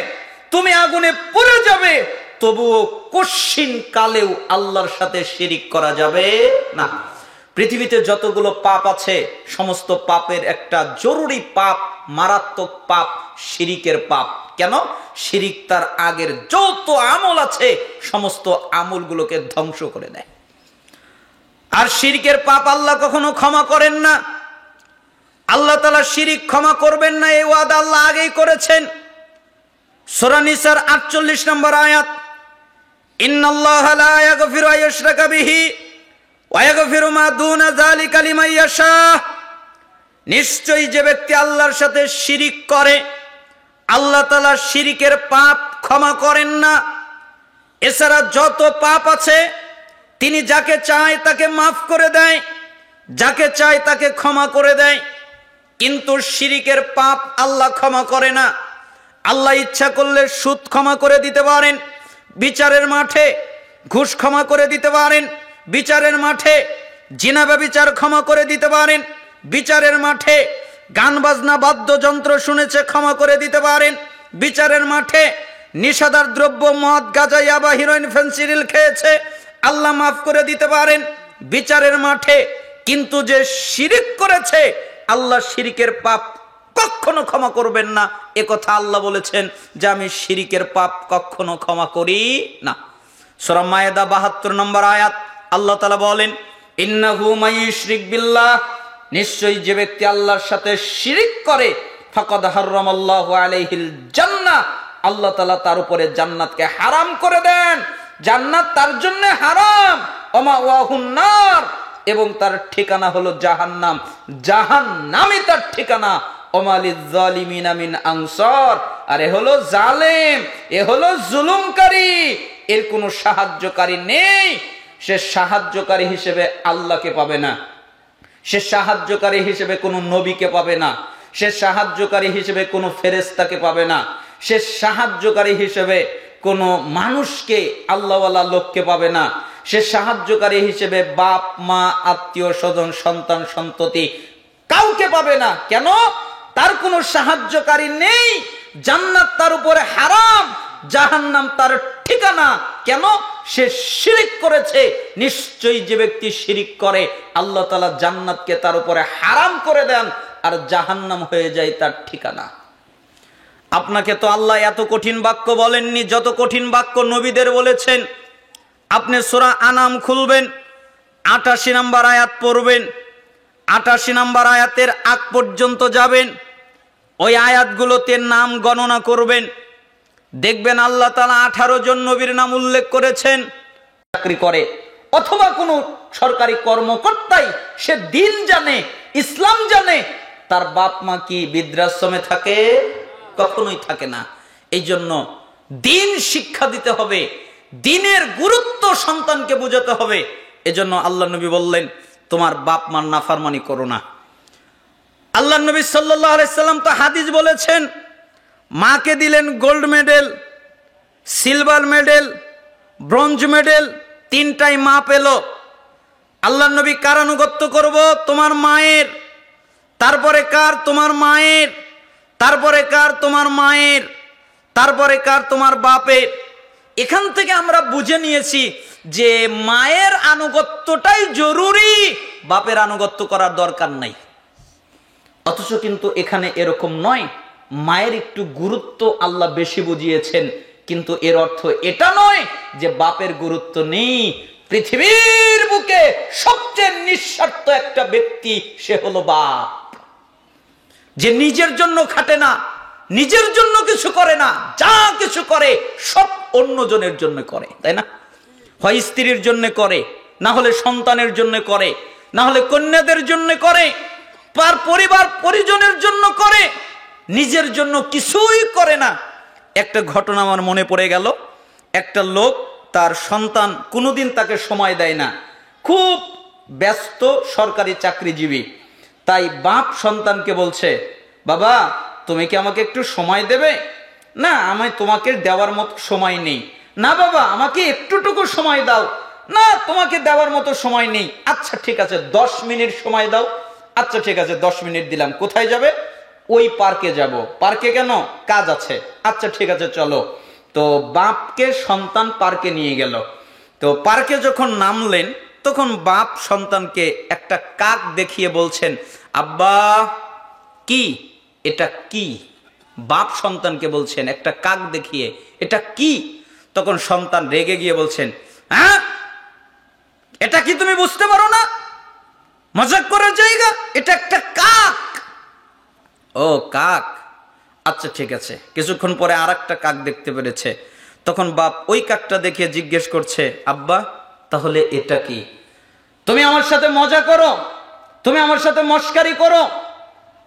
Speaker 1: তুমি আগুনে পুড়ে যাবে, তবুও কশিন কালেও আল্লাহর সাথে শিরিক করা যাবে না। পৃথিবীতে যতগুলো পাপ আছে সমস্ত পাপের একটা জরুরি পাপ, মারাত্মক পাপ শিরিকের পাপ। কেন? শিরিক তার আগের যত আমল আছে সমস্ত আমলগুলোকে ধ্বংস করে দেয়। আর শিরিকের পাপ আল্লাহ কখনো ক্ষমা করেন না। আল্লাহ তাআলা শিরিক ক্ষমা করবেন না, এই ওয়াদা আল্লাহ আগেই করেছেন। সূরা নিসার 48 নম্বর আয়াত, ইন্নাল্লাহা লা ইয়াগফিরু আন ইউশরাকা বিহি ওয়া ইয়াগফিরু মা দুনা যালিকা লিমান ইয়াশা। নিশ্চয়ই যে ব্যক্তি আল্লাহর সাথে শিরিক করে আল্লাহ তাআলা শিরিকের পাপ ক্ষমা করেন না। এছাড়া যত পাপ আছে তিনি যাকে চায় তাকে মাফ করে দেয়, যাকে চায় তাকে ক্ষমা করে দেয়। কিন্তু শিরিকের পাপ আল্লাহ ক্ষমা করে না। আল্লাহ ইচ্ছা করলে সুদ ক্ষমা করে দিতে পারেন বিচারের মাঠে, ঘুষ ক্ষমা করে দিতে পারেন বিচারের মাঠে, জিনা ব্যভিচার ক্ষমা করে দিতে পারেন বিচারের মাঠে, গান বাজনা বাদ্যযন্ত্র শুনেছে ক্ষমা করে দিতে পারেন বিচারের মাঠে, নিষাদার দ্রব্য মদ গাঁজা ইয়াবা হিরোইন ফেন্সিডিল খেয়েছে আল্লাহ মাফ করে দিতে পারেন বিচারের মাঠে। কিন্তু যে শিরিক করেছে আল্লাহ শিরিকের পাপ কখনো ক্ষমা করবেন না। একথা আল্লাহ বলেছেন যে আমি শিরিকের পাপ কখনো ক্ষমা করি না। সূরা মায়েদা 72 নম্বর আয়াত, আল্লাহ তাআলা বলেন, ইন্নাহু মাইয়ুশরিক বিল্লাহ, নিশ্চয়ই যে ব্যক্তি আল্লাহর সাথে শিরিক করে ফাকাদ হারামাল্লাহু আলাইহিল জান্নাহ, আল্লাহ তাআলা তার উপরে জান্নাতকে হারাম করে দেন। জান্নাত তার জন্য হারাম, ওমা ওয়াহুন নার, এবং তার ঠিকানা হলো জাহান্নাম, জাহান্নামই তার ঠিকানা। ওমালিজ জালিমিনা মিন আনসার, আর এ হলো জালেম, এ হলো জুলুমকারী, এর কোনো সাহায্যকারী নেই। সে সাহায্যকারী হিসেবে আল্লাহকে পাবে না, সে সাহায্যকারী হিসেবে কোনো নবীকে পাবে না, সে সাহায্যকারী হিসেবে কোনো ফেরেশতাকে পাবে না, সে সাহায্যকারী হিসেবে কোনো মানুষকে, আল্লাহওয়ালা লোককে পাবে না, সে সাহায্যকারী হিসেবে বাপ মা আত্মীয় স্বজন সন্তান সন্ততি কাউকে পাবে না। কেন? তার কোনো সাহায্যকারী নেই, জান্নাত তার উপরে হারাম, জাহান্নাম তার ঠিকানা। কেন? সে শিরিক করেছে। নিশ্চয়ই যে ব্যক্তি শিরিক করে আল্লাহ তাআলা জান্নাতকে তার উপরে হারাম করে দেন আর জাহান্নাম হয়ে যায় তার ঠিকানা। আপনাকে তো আল্লাহ এত কঠিন বাক্য বলেননি যত কঠিন বাক্য নবীদের বলেছেন। আপনি সূরা আনাম খুলবেন, 88 নম্বর আয়াত পড়বেন, 88 নম্বর আয়াতের আগ পর্যন্ত যাবেন, ওই আয়াতগুলোতে নাম গণনা করবেন, দেখবেন আল্লাহ তাআলা 18 জন নবীর নাম উল্লেখ করেছেন। চাকরি করে অথবা কোনো সরকারি কর্মকর্তাই সে দিন জানে, ইসলাম জানে, তার বাপ মা কি বৃদ্ধাশ্রমে থাকে? কখনোই থাকে না। এই জন্য দিন শিক্ষা দিতে হবে, দিনের গুরুত্ব সন্তানকে বোঝাতে হবে। এজন্য আল্লাহ নবী বললেন, তোমার বাপ মার নাফরমানি করো না। আল্লাহ নবী সাল্লাল্লাহু আলাইহি সাল্লাম তো হাদিস বলেছেন, মাকে দিলেন gold medal, silver medal, bronze medal, তিনটাই মা পেল। আল্লাহ নবী কার আনুগত্য করব? তোমার মায়ের। তারপরে কার? তোমার মায়ের। তারপরে কার? তোমার মায়ের। তারপরে কার? তোমার বাপের। এখান থেকে আমরা বুঝে নিয়েছি যে মায়ের আনুগত্যটাই জরুরি, বাপের আনুগত্য করার দরকার নাই। অথচ কিন্তু এখানে এরকম নয়, মায়ের একটু গুরুত্ব আল্লাহ বেশি বুঝিয়েছেন, কিন্তু এর অর্থ এটা নয় যে বাপের গুরুত্ব নেই। পৃথিবীর বুকে সবচেয়ে নিঃস্বার্থ একটা ব্যক্তি সে হলো বাপ, যে নিজের জন্য খাটে না, নিজের জন্য কিছু করে না, যা কিছু করে সব অন্যজনের জন্য করে, তাই না? হয় স্ত্রীর জন্য করে, না হলে সন্তানের জন্য করে, না হলে কন্যাদের জন্য করে, তার পরিবার পরিজনের জন্য করে, নিজের জন্য কিছুই করে না। একটা ঘটনা আমার মনে পড়ে গেল। একটা লোক, তার সন্তান কোনোদিন তাকে সময় দেয় না, খুব ব্যস্ত সরকারি চাকরিজীবী। তাই বাপ সন্তানকে বলছে, বাবা তুমি কি আমাকে একটু সময় দেবে? না আমায় তোমাকে দেওয়ার মতো সময় নেই। না বাবা আমাকে একটুটুকু সময় দাও। না তোমাকে দেওয়ার মতো সময় নেই। আচ্ছা ঠিক আছে 10 মিনিট সময় দাও। আচ্ছা ঠিক আছে 10 মিনিট দিলাম। কোথায় যাবে? ওই পার্কে যাব। পার্কে কেন? কাজ আছে। আচ্ছা ঠিক আছে চলো। তো বাপকে সন্তান পার্কে নিয়ে গেল। তো পার্কে যখন নামলেন তখন বাপ সন্তানকে একটা কাক দেখিয়ে বলছেন, আব্বা কি এটা কি? বাপ সন্তানকে বলছেন একটা কাক দেখিয়ে, এটা কি? তখন সন্তান রেগে গিয়ে বলছেন, হ্যাঁ এটা কি তুমি বুঝতে পারো না? মজাক করার জায়গা, এটা একটা কাক। ও কাক, আচ্ছা ঠিক আছে। কিছুক্ষণ পরে আর একটা কাক দেখতে পেরেছে। তখন বাপ ওই কাকটা দেখে জিজ্ঞেস করছে, আব্বা তাহলে এটা কি? তুমি আমার সাথে মজা করো, তুমি আমার সাথে মস্কারি করো,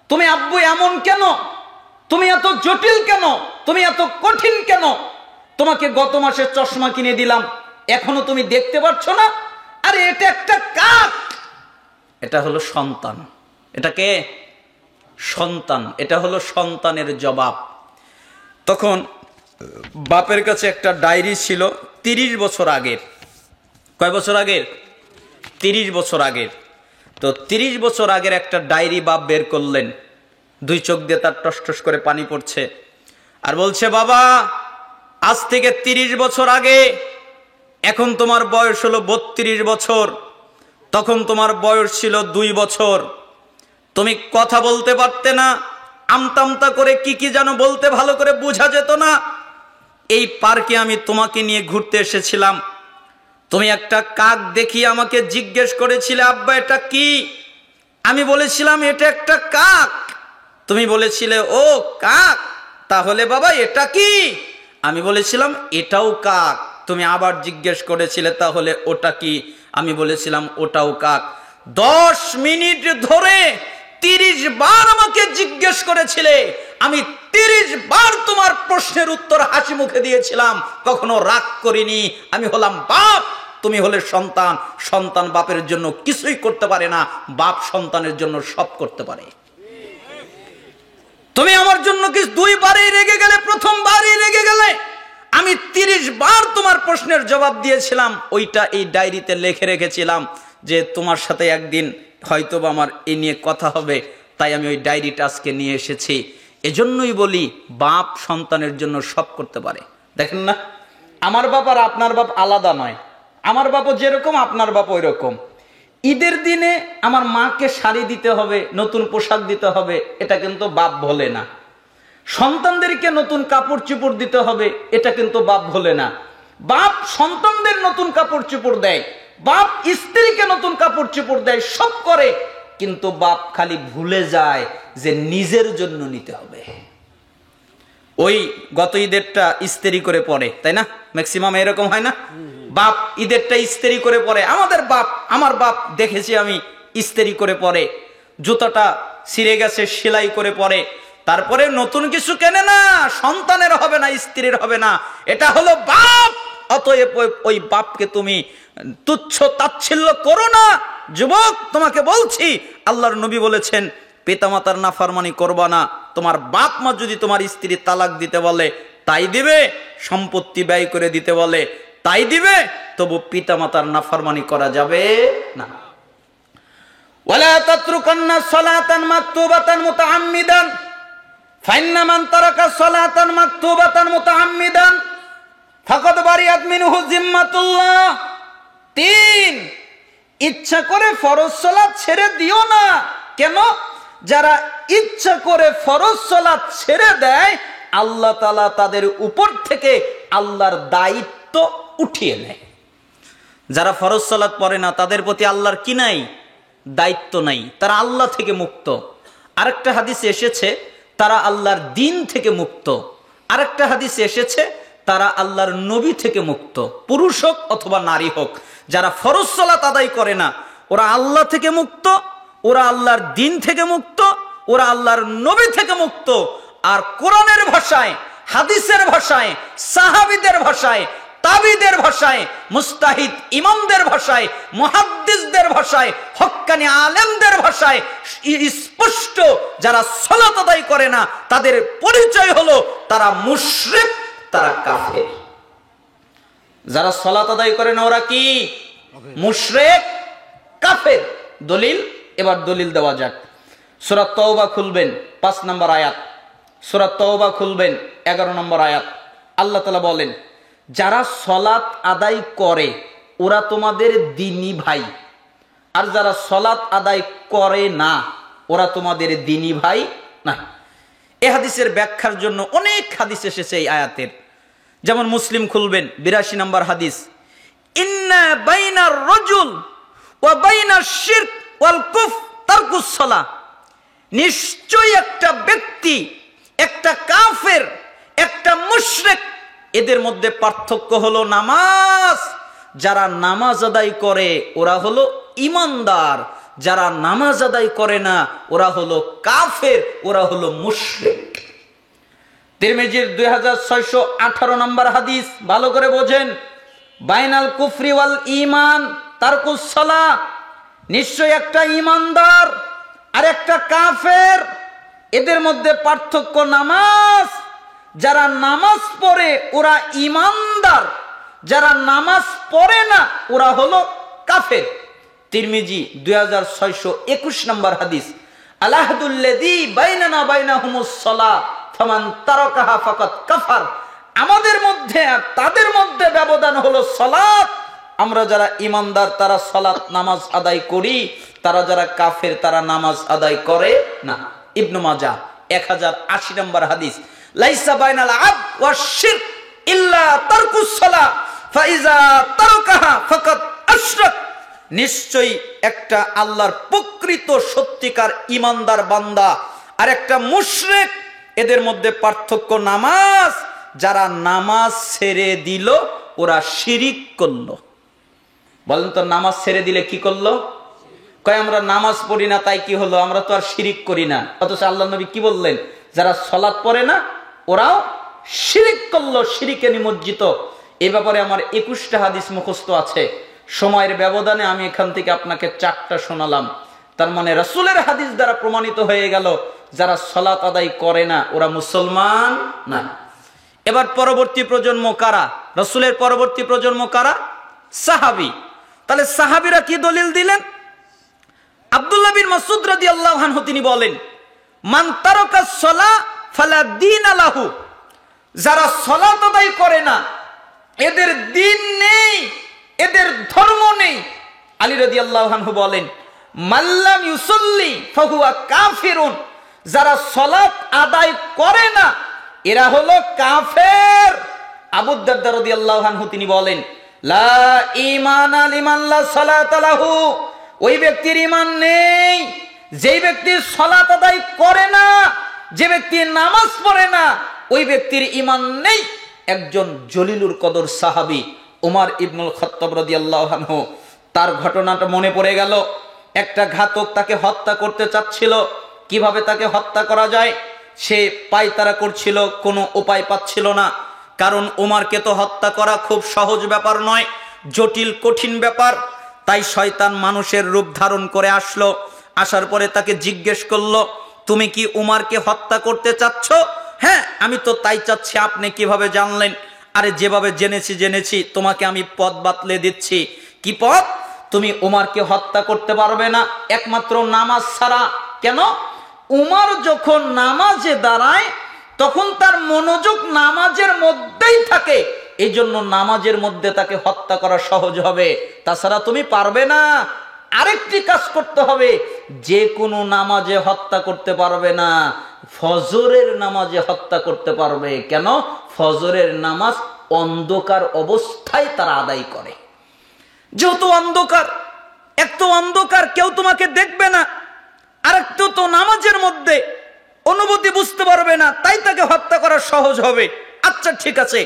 Speaker 1: তুমি আব্বু এমন কেন? তুমি এত জটিল কেন? তুমি এত কঠিন কেন? তোমাকে গত মাসে চশমা কিনে দিলাম, এখনো তুমি দেখতে পাচ্ছ না? আরে এটা একটা কাক। এটা হলো সন্তান। এটা কে? সন্তান। এটা হলো সন্তানের জবাব। তখন বাপের কাছে একটা ডায়েরি ছিল 30 বছর আগের। কয় বছর আগের? 30 বছর আগের। তো 30 বছর আগের একটা ডায়েরি বাপ বের করলেন। 2 চোখ দিয়ে তার টসটস করে পানি পড়ছে আর বলছে, বাবা আজ থেকে 30 বছর আগে, এখন তোমার বয়স হলো 32 বছর, তখন তোমার বয়স ছিল 2 বছর। তুমি কথা বলতে পারতে না, আমতামতা করে কি কি যেন বলতে, ভালো করে বোঝা যেত না। এই পার্কে আমি তোমাকে নিয়ে ঘুরতে এসেছিলাম। তুমি একটা কাক দেখিয়ে আমাকে জিজ্ঞেস করেছিলে, আব্বা এটা কি? আমি বলেছিলাম এটা একটা কাক। তুমি বলেছিলে ও কাক, তাহলে বাবা এটা কি? আমি বলেছিলাম এটাও কাক। তুমি আবার জিজ্ঞেস করেছিলে তাহলে ওটা কি? আমি বলেছিলাম ওটাও কাক। 10 মিনিট ধরে 30 বার আমাকে জিজ্ঞেস করেছিলে। আমি 30 বার তোমার প্রশ্নের উত্তর হাসি মুখে দিয়েছিলাম, কখনো রাগ করিনি। আমি হলাম বাপ, তুমি হলে সন্তান। সন্তান বাপের জন্য কিছুই করতে পারে না, বাপ সন্তানের জন্য সব করতে পারে। তুমি আমার জন্য কি 2 বারই রেগে গেলে? প্রথমবারই রেগে গেলে? আমি 30 বার তোমার প্রশ্নের জবাব দিয়েছিলাম। ওইটা এই ডায়েরিতে লিখে রেখেছিলাম যে তোমার সাথে একদিন হয়তোবা আমার এই নিয়ে কথা হবে, তাই আমি ওই ডায়েরিটা আজকে নিয়ে এসেছি। এজন্যই বলি বাপ সন্তানের জন্য সব করতে পারে। দেখেন না, আমার বাপ আর আপনার বাপ আলাদা নয়। আমার বাপও যেরকম আপনার বাপ ওই রকম। ঈদের দিনে আমার মাকে শাড়ি দিতে হবে, নতুন পোশাক দিতে হবে, এটা কিন্তু বাপ বলে না। সন্তানদেরকে নতুন কাপড় চোপড় দিতে হবে, এটা কিন্তু বাপ বলে না। বাপ সন্তানদের নতুন কাপড় চোপড় দেয়, বাপ স্ত্রীকে নতুন কাপড় চোপড় দেয়, সব করে, কিন্তু বাপ খালি ভুলে যায় যে নিজের জন্য নিতে হবে। ওই গত ঈদেরটা ইস্ত্রি করে পরে, তাই না? ম্যাক্সিমাম এরকম হয় না? বাপ ঈদেরটা ইস্ত্রি করে পরে। আমাদের বাপ, আমার বাপ দেখেছি আমি ইস্ত্রি করে পরে। জুতোটা ছিঁড়ে গেছে সেলাই করে পরে। তারপরে নতুন কিছু কেনে না, সন্তানের হবে না, স্ত্রীর হবে না। এটা হলো বাপ। অতএব ওই বাপকে তুমি তুচ্ছ তাচ্ছিল্য করো না। যুবক তোমাকে বলছি, আল্লাহর নবী বলেছেন পিতামাতার নাফরমানি করবা না। তোমার বাপ মা যদি তোমার স্ত্রী তালাক দিতে বলে তাই দিবে, সম্পত্তি ব্যয় করে দিতে বলে তাই দিবে, তবু পিতামাতার নাফরমানি করা যাবে না। ওয়ালা তাতরুকান্না সালাতান মাকতুবাতান মুতাআম্মিদান ফাইন্না মান তারাকা সালাতান মাকতুবাতান মুতাআম্মিদান ফাকাদ বারিয়াত মিনহু জিম্মাতুল্লাহ। 3, ইচ্ছা করে ফরজ সালাত ছেড়ে দিও না। কেন? যারা ইচ্ছা করে ফরজ সালাত ছেড়ে দেয়, আল্লাহ তাআলা তাদের উপর থেকে আল্লাহর দায়িত্ব উঠিয়ে নেয়। যারা ফরজ সালাত পড়ে না তাদের প্রতি আল্লাহর কি নাই? দায়িত্ব নাই। তারা আল্লাহ থেকে মুক্ত। আরেকটা হাদিসে এসেছে তারা আল্লাহর দিন থেকে মুক্ত। আরেকটা হাদিসে এসেছে তারা আল্লাহর নবী থেকে মুক্ত, পুরুষ হোক অথবা নারী হোক। যারা ফরজ সালাত আদায় করে না ওরা আল্লাহ থেকে মুক্ত, ওরা আল্লাহর দিন থেকে মুক্ত, ওরা আল্লাহর নবী থেকে মুক্ত। আর কোরআনের ভাষায়, হাদিসের ভাষায়, সাহাবীদের ভাষায়, তাবিদের ভাষায়, মুস্তাহিদ ইমামদের ভাষায়, মুহাদ্দিস মুহাদ্দিসদের ভাষায়, হক্কানি আলেমদের ভাষায় স্পষ্ট, যারা সালাত আদায় করে না তাদের পরিচয় হলো তারা মুশরিক, তারা কাফের। যারা সালাত আদায় করে না ওরা কি? মুশরিক, কাফের। দলিল, এবার দলিল দেওয়া যাক। সূরা তাওবা খুলবেন 5 নম্বর আয়াত, সূরা তাওবা খুলবেন 11 নম্বর আয়াত। আল্লাহ তাআলা বলেন, যারা সালাত আদায় করে ওরা তোমাদের দ্বীনি ভাই, আর যারা সালাত আদায় করে না ওরা তোমাদের দ্বীনি ভাই না। এই হাদিসের ব্যাখ্যার জন্য অনেক হাদিস এসেছে এই আয়াতের। যেমন মুসলিম খুলবেন 82 নম্বর হাদিস, ইন্না বাইনার রাজুল ওয়া বাইনাশ শিরক ওয়াল কুফর তারকুস সালাহ। নিশ্চয়ই একটা ব্যক্তি, একটা কাফের, একটা মুশরিক, এদের মধ্যে পার্থক্য হলো নামাজ। যারা নামাজ আদায় করে ওরা হলো ঈমানদার, যারা নামাজ আদায় করে না ওরা হলো কাফের, ওরা হলো মুশরিক। তিরমিজির 2618 নম্বর হাদিস, ভালো করে বোঝেন, বাইনাল কুফরি ওয়াল ঈমান তারকুস সালাহ। নিশ্চয় একটা ঈমানদার আর একটা কাফের, এদের মধ্যে পার্থক্য নামাজ। যারা নামাজ পড়ে ওরা ঈমানদার, যারা নামাজ পড়ে না ওরা হলো কাফের। তিরমিজি 2621 নম্বর হাদিস, আলাহদুল্লাযী বাইনানা বাইনাহুমুস সালাহ ফামান তারাকাহা ফাকাদ কাফার। আমাদের মধ্যে আর তাদের মধ্যে ব্যবধান হলো সালাত। আমরা যারা ঈমানদার তারা সালাত নামাজ আদায় করি, তারা যারা কাফের তারা নামাজ আদায় করে না। ইবনে মাজাহ 1080 নম্বর হাদিস, লাইসা বাইনাল আবদ ওয়াশ শিরক ইল্লা তারকুস সালাহ ফাইজা তারাকাহা ফাকাদ আশরাক। নিশ্চয়ই একটা আল্লাহর প্রকৃত সত্যিকার ঈমানদার বান্দা আর একটা মুশরিক, এদের মধ্যে পার্থক্য নামাজ। যারা নামাজ ছেড়ে দিল ওরা শিরিক করলো। বলেন তো, নামাজ ছেড়ে দিলে কি করলো? কয় আমরা নামাজ পড়ি না তাই কি হলো, আমরা তো আর শিরিক করি না। অথচ আল্লাহ নবী কি বললেন? যারা সালাত পড়ে না ওরাও শিরিক করলো, শিরিকে নিমজ্জিত। এই ব্যাপারে আমার 21টা হাদিস মুখস্থ আছে। সময়ের ব্যবধানে আমি এখান থেকে আপনাকে 4টা শোনালাম। তার মানে রাসূলের হাদিস দ্বারা প্রমাণিত হয়ে গেল যারা সালাত আদায় করে না ওরা মুসলমান না। এবার পরবর্তী প্রজন্ম কারা? রাসূলের পরবর্তী প্রজন্ম কারা? সাহাবী। তাহলে সাহাবীরা কি দলিল দিলেন? আব্দুল্লাহ বিন মাসউদ রাদিয়াল্লাহু আনহু তিনি বলেন, মান তারাকাস সালাহ ফালা দীন লাহু। যারা সালাত আদায় করে না এদের দ্বীন নেই, এদের ধর্ম নেই। আলী রাদিয়াল্লাহু আনহু বলেন, মাল্লাম ইউসাল্লি ফাহুয়া কাফিরুন। যারা সালাত আদায় করে না এরা হলো কাফের। আবু দারদা রাদিয়াল্লাহু আনহু তিনি বলেন, লা ঈমানা লিমান লা সালাতা লাহু। ওই ব্যক্তির ঈমান নেই যেই ব্যক্তি সালাত আদায় করে না, যে ব্যক্তি নামাজ পড়ে না ওই ব্যক্তির ঈমান নেই। একজন জলিলুল কদর সাহাবী ওমর ইবনুল খাত্তাব রাদিয়াল্লাহু আনহু, তার ঘটনাটা মনে পড়ে গেল। একটা ঘাতক তাকে হত্যা করতে চাচ্ছিল। কিভাবে তাকে হত্যা করা যায় সে পায়তারা করছিল, কোনো উপায় পাচ্ছিল না। কারণ ওমরকে তো হত্যা করা খুব সহজ ব্যাপার নয়, জটিল কঠিন ব্যাপার। তাই শয়তান মানুষের রূপ ধারণ করে আসলো। আসার পরে তাকে জিজ্ঞেস করলো, তুমি কি উমারকে হত্যা করতে চাচ্ছ? হ্যাঁ, আমি তো তাই চাচ্ছি। আপনি কিভাবে জানলেন? আরে যেভাবে জেনেছি, তোমাকে আমি পথ বাতলে দিচ্ছি। কি পথ? তুমি উমারকে হত্যা করতে পারবে না একমাত্র নামাজ ছাড়া। কেন? উমার যখন নামাজে দাঁড়ায় তখন তার মনোযোগ নামাজের মধ্যেই থাকে, এই জন্য নামাজের মধ্যে তাকে হত্যা করা সহজ হবে। তাছাড়া তুমি পারবে না। আরেকটি কাজ করতে হবে, যে কোনো নামাজে হত্যা করতে পারবে না, ফজরের নামাজে হত্যা করতে পারবে। কেন? ফজরের নামাজ অন্ধকার অবস্থায় তারা আদায় করে। যেহেতু অন্ধকার, এক তো অন্ধকার কেউ তোমাকে দেখবে না, আর একটু তো নামাজের মধ্যে অনুভূতি বুঝতে পারবে না, তাই তাকে হত্যা করা সহজ হবে। আচ্ছা ঠিক আছে,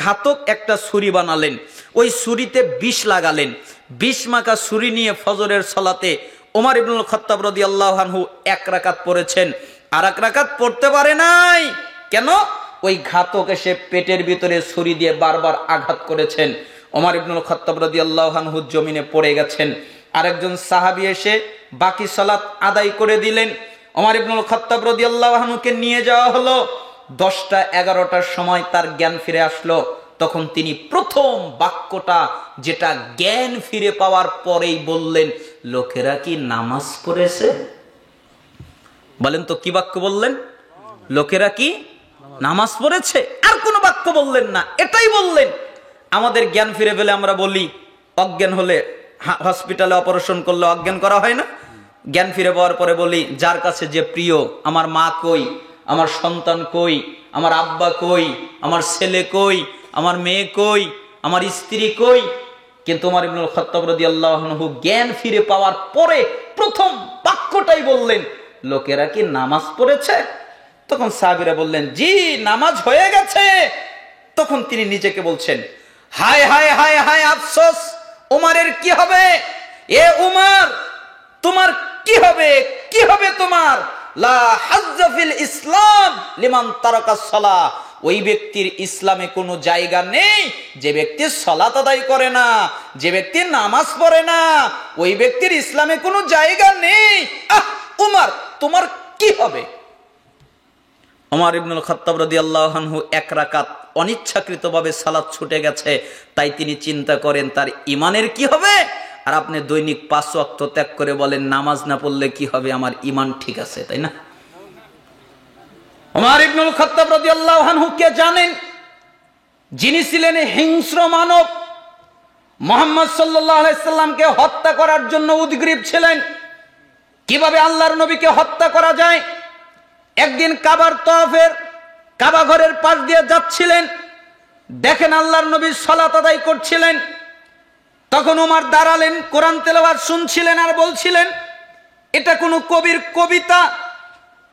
Speaker 1: ঘাতক একটা ছুরি বানালেন, ওই ছুরিতে বিষ লাগালেন। বিষ মাখা ছুরি নিয়ে ফজরের সালাতে ওমর ইবনুল খাত্তাব রাদিয়াল্লাহু আনহু 1 রাকাত পড়েছেন, আর 1 রাকাত পড়তে পারে নাই। কেন? ওই ঘাতক এসে পেটের ভিতরে ছুরি দিয়ে বারবার আঘাত করেছেন। ওমর ইবনুল খাত্তাব রাদিয়াল্লাহু আনহু জমিনে পড়ে গেছেন। আরেকজন সাহাবী এসে বাকি সালাত আদায় করে দিলেন। ওমর ইবনুল খাত্তাব রাদিয়াল্লাহু আনহুকে নিয়ে যাওয়া হলো। 10টা 11টার সময় তার জ্ঞান ফিরে আসলো। তখন তিনি প্রথম বাক্যটা, যেটা জ্ঞান ফিরে পাওয়ার পরেই বললেন, লোকেরা কি নামাজ পড়েছে? বলেন তো কি বাক্য বললেন? লোকেরা কি নামাজ পড়েছে? আর কোনো বাক্য বললেন না, এটাই বললেন। আমাদের জ্ঞান ফিরে পেলে আমরা বলি, অজ্ঞান হলে হসপিটালে অপারেশন করলে অজ্ঞান করা হয় না? জ্ঞান ফিরে পাওয়ার পরে বলি, যার কাছে যে প্রিয়, আমার মা কই, আমার সন্তান কই, আমার আব্বা কই, আমার ছেলে কই, আমার মেয়ে কই, আমার স্ত্রী কই? কিন্তু ওমর ইবনুল খাত্তাব রাদিয়াল্লাহু আনহু জ্ঞান ফিরে পাওয়ার পরে প্রথম বাক্যটাই বললেন, লোকেরা কি নামাজ পড়েছে? তখন সাহাবীরা বললেন, জি, নামাজ হয়ে গেছে। তখন তিনি নিজেকে বলছেন, হায় হায় হায় হায়, আফসোস, উমরের কি হবে? এ উমর, তোমার কি হবে? কি হবে তোমার? লা হাজ্জা ফিল ইসলাম লিমান তারাকাস সালাহ। ওই ব্যক্তির ইসলামে কোনো জায়গা নেই যে ব্যক্তি সালাত আদায় করে না, যে ব্যক্তি নামাজ পড়ে না, ওই ব্যক্তির ইসলামে কোনো জায়গা নেই। উমর, তোমার কি হবে? ওমর ইবনুল খাত্তাব রাদিয়াল্লাহু আনহু 1 রাকাত অনিচ্ছাকৃতভাবে সালাত ছুটে গেছে, তাই তিনি চিন্তা করেন তার ঈমানের কি হবে। আর আপনি দৈনিক 5 ওয়াক্ত ত্যাগ করে বলেন নামাজ না পড়লে কি হবে, আমার ঈমান ঠিক আছে, তাই না? ওমর ইবনুল খাত্তাব রাদিয়াল্লাহু আনহু কে জানেন? যিনি ছিলেন হিংস্র মানব, মুহাম্মদ সাল্লাল্লাহু আলাইহি সাল্লামকে হত্যা করার জন্য উদগ্রীব ছিলেন। কিভাবে আল্লাহর নবীকে হত্যা করা যায়। একদিন কাবার তওয়াফের, কাবা ঘরের পাশ দিয়ে যাচ্ছিলেন, দেখেন আল্লাহর নবী সালাত আদায় করছিলেন। তখন ওমর দাঁড়ালেন, কোরআন তেলাওয়াত শুনছিলেন আর বলছিলেন, এটা কোনো কবির কবিতা।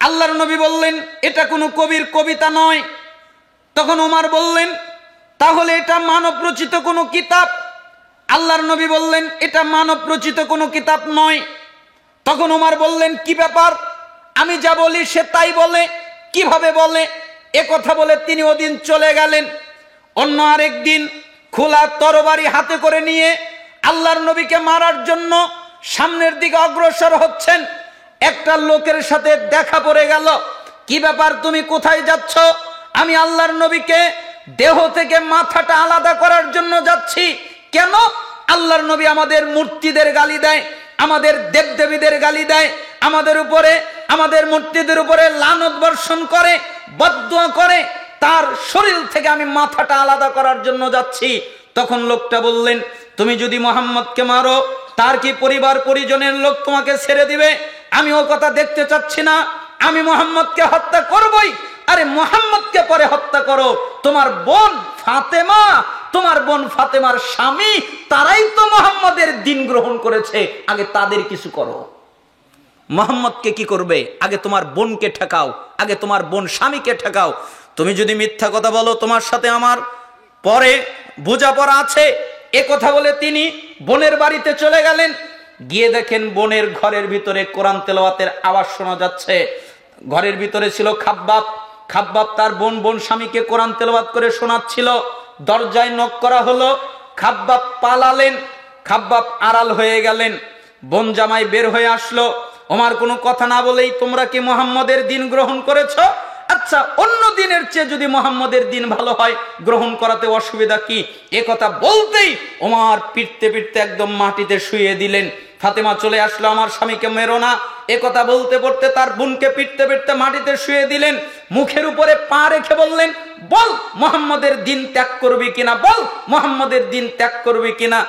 Speaker 1: আল্লাহর নবী বললেন, এটা কোনো কবির কবিতা নয়। তখন ওমর বললেন, তাহলে এটা মানব রচিত কোনো কিতাব। আল্লাহর নবী বললেন, এটা মানব রচিত কোনো কিতাব নয়। তখন ওমর বললেন, কি ব্যাপার? আমি যা বলি সে তাই বলে, কিভাবে বলে? এ কথা বলে তিনি ওদিন চলে গেলেন। অন্য আরেকদিন খোলা তরবারি হাতে করে নিয়ে আল্লাহর নবীকে মারার জন্য সামনের দিকে অগ্রসর হচ্ছেন। একটা লোকের সাথে দেখা পড়ে গেল। কি ব্যাপার, তুমি কোথায় যাচ্ছ? আমি আল্লাহর নবীকে দেহ থেকে মাথাটা আলাদা করার জন্য যাচ্ছি। কেন? আল্লাহর নবী আমাদের মূর্তিদের গালি দেয়, আমাদের দেবদেবীদের গালি দেয়, আমাদের উপরে, আমাদের মূর্তিদের উপরে লানত বর্ষণ করে, বদদুয়া করে। তার শরীর থেকে আমি মাথাটা আলাদা করার জন্য যাচ্ছি। তখন লোকটা বললেন, তুমি যদি মুহাম্মদকে মারো, তার কি পরিবার পরিজনের লোক তোমাকে ছেড়ে দিবে? আমি ও কথা দেখতে চাচ্ছি না, আমি মুহাম্মদকে হত্যা করবই। আরে মুহাম্মদকে পরে হত্যা করো, তোমার বোন ফাতেমা, তোমার বোন ফাতেমার স্বামী, তারাই তো মুহাম্মদের দিন গ্রহণ করেছে, আগে তাদের কিছু করো। মুহাম্মদকে কি করবে? আগে তোমার বোনকে ঠেকাও, আগে তোমার বোন স্বামীকে ঠেকাও। তুমি যদি মিথ্যা কথা বলো, তোমার সাথে আমার পরে বোঝাপড়া আছে। এ কথা বলে তিনি বোনের বাড়িতে চলে গেলেন। গিয়ে দেখেন বোনের ঘরের ভিতরে কোরআন তেলাওয়াতের আওয়াজ শোনা যাচ্ছে। ঘরের ভিতরে ছিল খাব্বাব। খাব্বাব তার বোন স্বামীকে কোরআন তেলাওয়াত করে শোনাচ্ছিল। দরজায় নক করা হলো, খাব্বাব পালালেন, খাব্বাব আড়াল হয়ে গেলেন। বোন জামাই বের হয়ে আসলো। ওমর কোনো কথা না বলেই, তোমরা কি মুহাম্মদের দিন গ্রহণ করেছো? আচ্ছা, অন্য দিনের চেয়ে যদি মুহাম্মদের দিন ভালো হয়, গ্রহণ করাতে অসুবিধা কি? এ কথা বলতেই ওমর পিটতে পিটতে একদম মাটিতে শুইয়ে দিলেন। ফাতেমা চলে আসলো, আমার স্বামীকে মেরো না। এ কথা বলতে বলতে তার বোনকে পিটতে পিটতে মাটিতে শুইয়ে দিলেন। মুখের উপরে পা রেখে বললেন, বল মুহাম্মদের দিন ত্যাগ করবি কিনা, বল মুহাম্মদের দিন ত্যাগ করবি কিনা।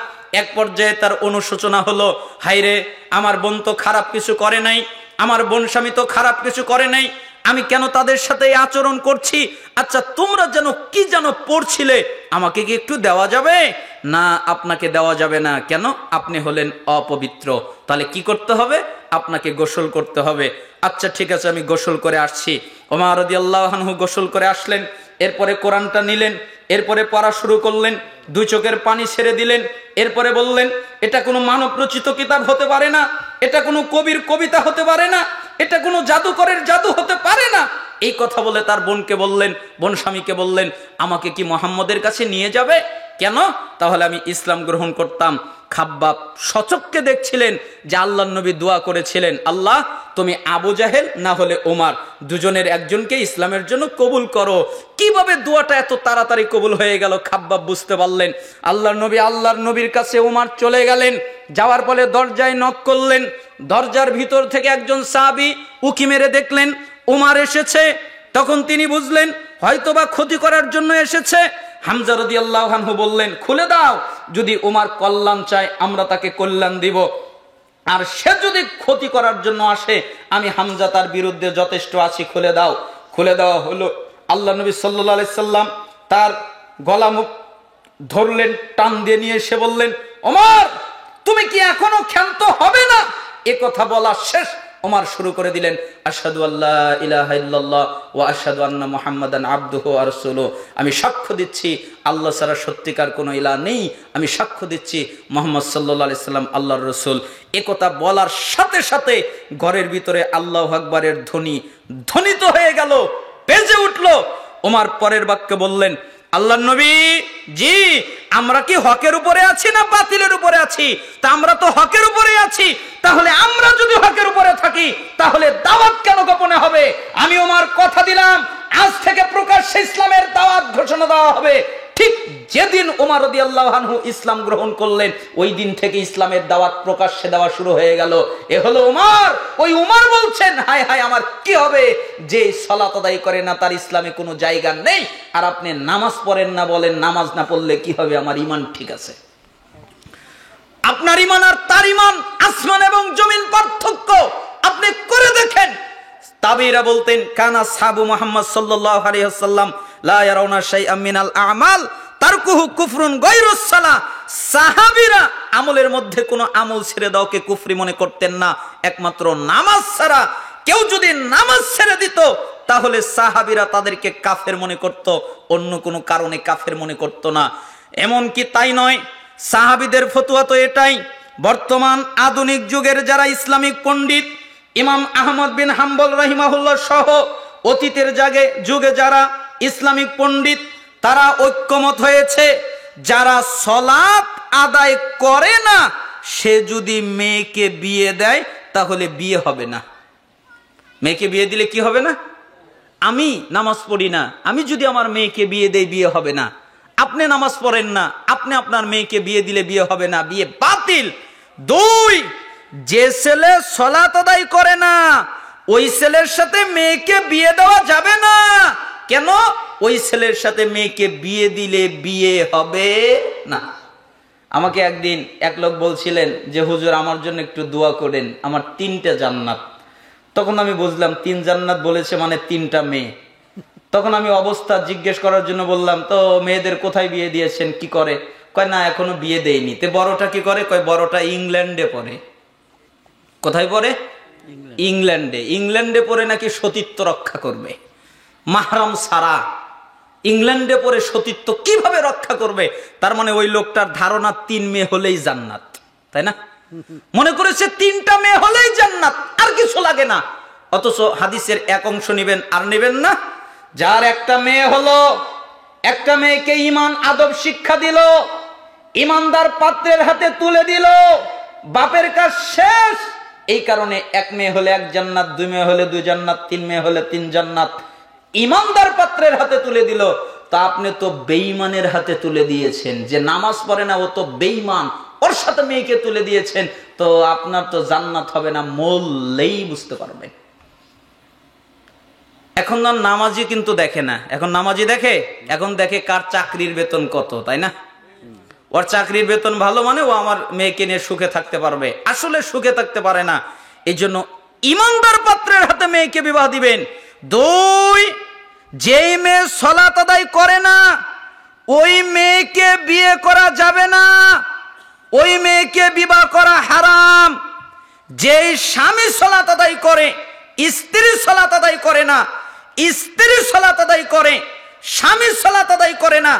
Speaker 1: এক পর্যায়ে তার অনুশোচনা হলো, হায়রে, আমার বোন তো খারাপ কিছু করে নাই, আমার বোন স্বামী তো খারাপ কিছু করে নাই, আমি কেন তাদের সাথে এই আচরণ করছি? আচ্ছা, তোমরা যেন কি যেন পড়ছিলে, আমাকে কি একটু দেওয়া যাবে? না, আপনাকে দেওয়া যাবে না। কেন? আপনি হলেন অপবিত্র। তাহলে কি করতে হবে? আপনাকে গোসল করতে হবে। আচ্ছা ঠিক আছে, আমি গোসল করে আসছি। ওমর রাদিয়াল্লাহু আনহু গোসল করে আসলেন। এরপরে কোরআনটা নিলেন, এরপরে পড়া শুরু করলেন। 2 চোখের পানি ছেড়ে দিলেন। এরপরে বললেন, এটা কোনো মানব রচিত কিতাব হতে পারে না, এটা কোনো কবির কবিতা হতে পারে না, এটা কোনো জাদুকরের জাদু হতে পারে না। এই কথা বলে তার বোনকে বললেন, বোন স্বামীকে বললেন, আমাকে কি মুহাম্মদের কাছে নিয়ে যাবে? কেন? তাহলে আমি ইসলাম গ্রহণ করতাম। খাব্বাব সচক্ষে দেখছিলেন যে আল্লাহর নবী দোয়া করেছিলেন, আল্লাহ তুমি আবু জাহেল না হলে ওমর দুজনের একজনকে ইসলামের জন্য কবুল করো। কিভাবে দোয়াটা এত তাড়াতাড়ি কবুল হয়ে গেল খাব্বাব বুঝতে পারলেন। আল্লাহর নবীর কাছে ওমর চলে গেলেন। যাওয়ার পরে দরজায় নক করলেন। দরজার ভিতর থেকে একজন সাহাবী উকি মেরে দেখলেন ওমর এসেছে। তখন তিনি বুঝলেন হয়তোবা ক্ষতি করার জন্য এসেছে। হামজা রাদিয়াল্লাহু আনহু বললেন, খুলে দাও, যদি ওমর কল্যাণ চায় আমরা তাকে কল্যাণ দিব, আর সে যদি ক্ষতি করার জন্য আসে আমি হামজা তার বিরুদ্ধে যথেষ্ট আছি, খুলে দাও। খুলে দেওয়া হলো। আল্লাহ নবী সাল্লাল্লাহু আলাইহি সাল্লাম তার গলা মুখ ধরলেন, টান দিয়ে নিয়ে এসে বললেন, ওমর তুমি কি এখনো ক্ষান্ত হবে না? এ কথা বলা শেষ, ওমর শুরু করে দিলেন, আশহাদু আল্লা ইলাহা ইল্লাল্লাহ ওয়া আশহাদু আন্না মুহাম্মাদান আবদুহু ওয়া রাসূলুহু। আমি সাক্ষ্য দিচ্ছি আল্লাহ ছাড়া সত্যিকার কোনো ইলাহ নেই। আমি সাক্ষ্য দিচ্ছি মুহাম্মদ সাল্লাল্লাহু আলাইহি সাল্লাম আল্লাহর রাসূল। এ কথা বলার সাথে সাথে ঘরের ভিতরে আল্লাহু আকবারের ধ্বনি ধ্বনিত হয়ে গেল, বেজে উঠল। ওমর পরের বাক্যে বললেন, আল্লাহর নবী, জি আমরা কি হকের উপরে আছি না বাতিলের উপরে আছি? তা আমরা তো হকের উপরে আছি। তাহলে আমরা যদি হকের উপরে থাকি তাহলে দাওয়াত কেন গোপনে হবে? আমি ওমর কথা দিলাম আজ থেকে প্রকাশ্যে ইসলামের দাওয়াত ঘোষণা দেওয়া হবে। ঠিক যেদিন ওমর রাদিয়াল্লাহু আনহু ইসলাম গ্রহণ করলেন ওই দিন থেকে ইসলামের দাওয়াত প্রকাশ্যে দেওয়া শুরু হয়ে গেল। এ হলো ওমর। ওই ওমর বলছেন, হায় হায় আমার কি হবে, যে সালাত আদায় করে না তার ইসলামে কোনো জায়গা নেই। আর আপনি নামাজ পড়েন না, বলেন নামাজ না পড়লে কি হবে, আমার ঈমান ঠিক আছে। আপনার ঈমান আর তার ঈমান আসমান এবং জমিন পার্থক্য। আপনি করে দেখেন। তাবিরা বলতেন, কানা সাহাবু মুহাম্মদ সাল্লাল্লাহু আলাইহি ওয়াসাল্লাম লা ইয়ারাউনা শাইআম মিনাল আমাল তারকুহু কুফরুন গায়রুস সালাহ। সাহাবীরা আমলের মধ্যে কোনো আমল ছেড়ে দাওকে কুফরি মনে করতেন না, একমাত্র নামাজ ছাড়া। কেউ যদি নামাজ ছেড়ে দিত তাহলে সাহাবীরা তাদেরকে কাফের মনে করত, অন্য কোনো কারণে কাফের মনে করত না। এমন কি তাই নয়, সাহাবীদের ফতোয়া তো এটাই। বর্তমান আধুনিক যুগের যারা ইসলামিক পণ্ডিত, ইমাম আহমদ বিন হাম্বল রাহিমাহুল্লাহ সহ অতীতের যুগে যারা ইসলামিক পণ্ডিত, তারা ঐক্যমত হয়েছে, যারা সালাত আদায় করে না সে যদি মেয়েকে বিয়ে দেয় তাহলে বিয়ে হবে না। মেয়েকে বিয়ে দিলে কি হবে না? আমি নামাজ পড়ি না, আমি যদি আমার মেয়েকে বিয়ে দেই বিয়ে হবে না। আপনি নামাজ পড়েন না, আপনি আপনার মেয়েকে বিয়ে দিলে বিয়ে হবে না, বিয়ে বাতিল। দুই, যে ছেলে সালাত আদায় করে না ওই ছেলের সাথে মেয়েকে বিয়ে দেওয়া যাবে না। কেন? ওই ছেলের সাথে মেয়েকে বিয়ে দিলে বিয়ে হবে না। আমাকে একদিন এক লোক বলছিলেন যে হুজুর আমার জন্য একটু দোয়া করেন, আমার 3টা জান্নাত। তখন আমি বুঝলাম 3 জান্নাত বলেছে মানে 3টা মেয়ে। তখন আমি অবস্থা জিজ্ঞেস করার জন্য বললাম, তো মেয়েদের কোথায় বিয়ে দিয়েছেন, কি করে? কয় না এখনো বিয়ে দেয়নি। তে বড়টা কি করে? কয় বড়টা ইংল্যান্ডে পড়ে। কোথায় পড়ে? ইংল্যান্ডে। ইংল্যান্ডে পড়ে নাকি সতীত্ব রক্ষা করবে, মাহরাম ছাড়া। ইংল্যান্ডে পড়ে সতীত্ব কিভাবে রক্ষা করবে? তার মানে ওই লোকটার ধারণা 3 মেয়ে হলেই জান্নাত, তাই না? মনে করেছে 3টা মেয়ে হলেই জান্নাত, আর কিছু লাগে না। অথচ হাদিসের এক অংশ নেবেন আর নেবেন না। যার একটা মেয়ে হলো, একটা মেয়েকে ঈমান আদব শিক্ষা দিল, ঈমানদার পাত্রের হাতে তুলে দিল, বাপের কাজ শেষ। এই কারণে 1 মেয়ে হলে 1 জান্নাত, 2 মেয়ে হলে 2 জান্নাত, 3 মেয়ে হলে 3 জান্নাত। ঈমানদার পাত্রের হাতে তুলে দিল। তা আপনি তো বেঈমানের হাতে তুলে দিয়েছেন। যে নামাজ পড়ে না ও তো বেঈমান, ওর সাথে মেয়েকে তুলে দিয়েছেন। তো আপনার তো জান্নাত হবে না, মরলেই বুঝতে পারবেন। এখন না নামাজি কিন্তু দেখে না, এখন নামাজি দেখে, এখন দেখে কার চাকরির বেতন কত, তাই না? ওর চাকরির বেতন ভালো মানে ও আমার মেয়েকে নিয়ে সুখে থাকতে পারবে। আসলে সুখে থাকতে পারে না। এই জন্য ঈমানদার পাত্রের হাতে মেয়েকে বিবাহ দিবেন। 2, যেই মেয়ে সালাত আদায় করে না ওই মেয়েকে বিয়ে করা যাবে না, ওই মেয়েকে বিবাহ করা হারাম। যেই স্বামী সালাত আদায় করে, স্ত্রী সালাত আদায় করে না, স্ত্রী সালাত আদায় করে, স্বামী সালাত আদায় করে না,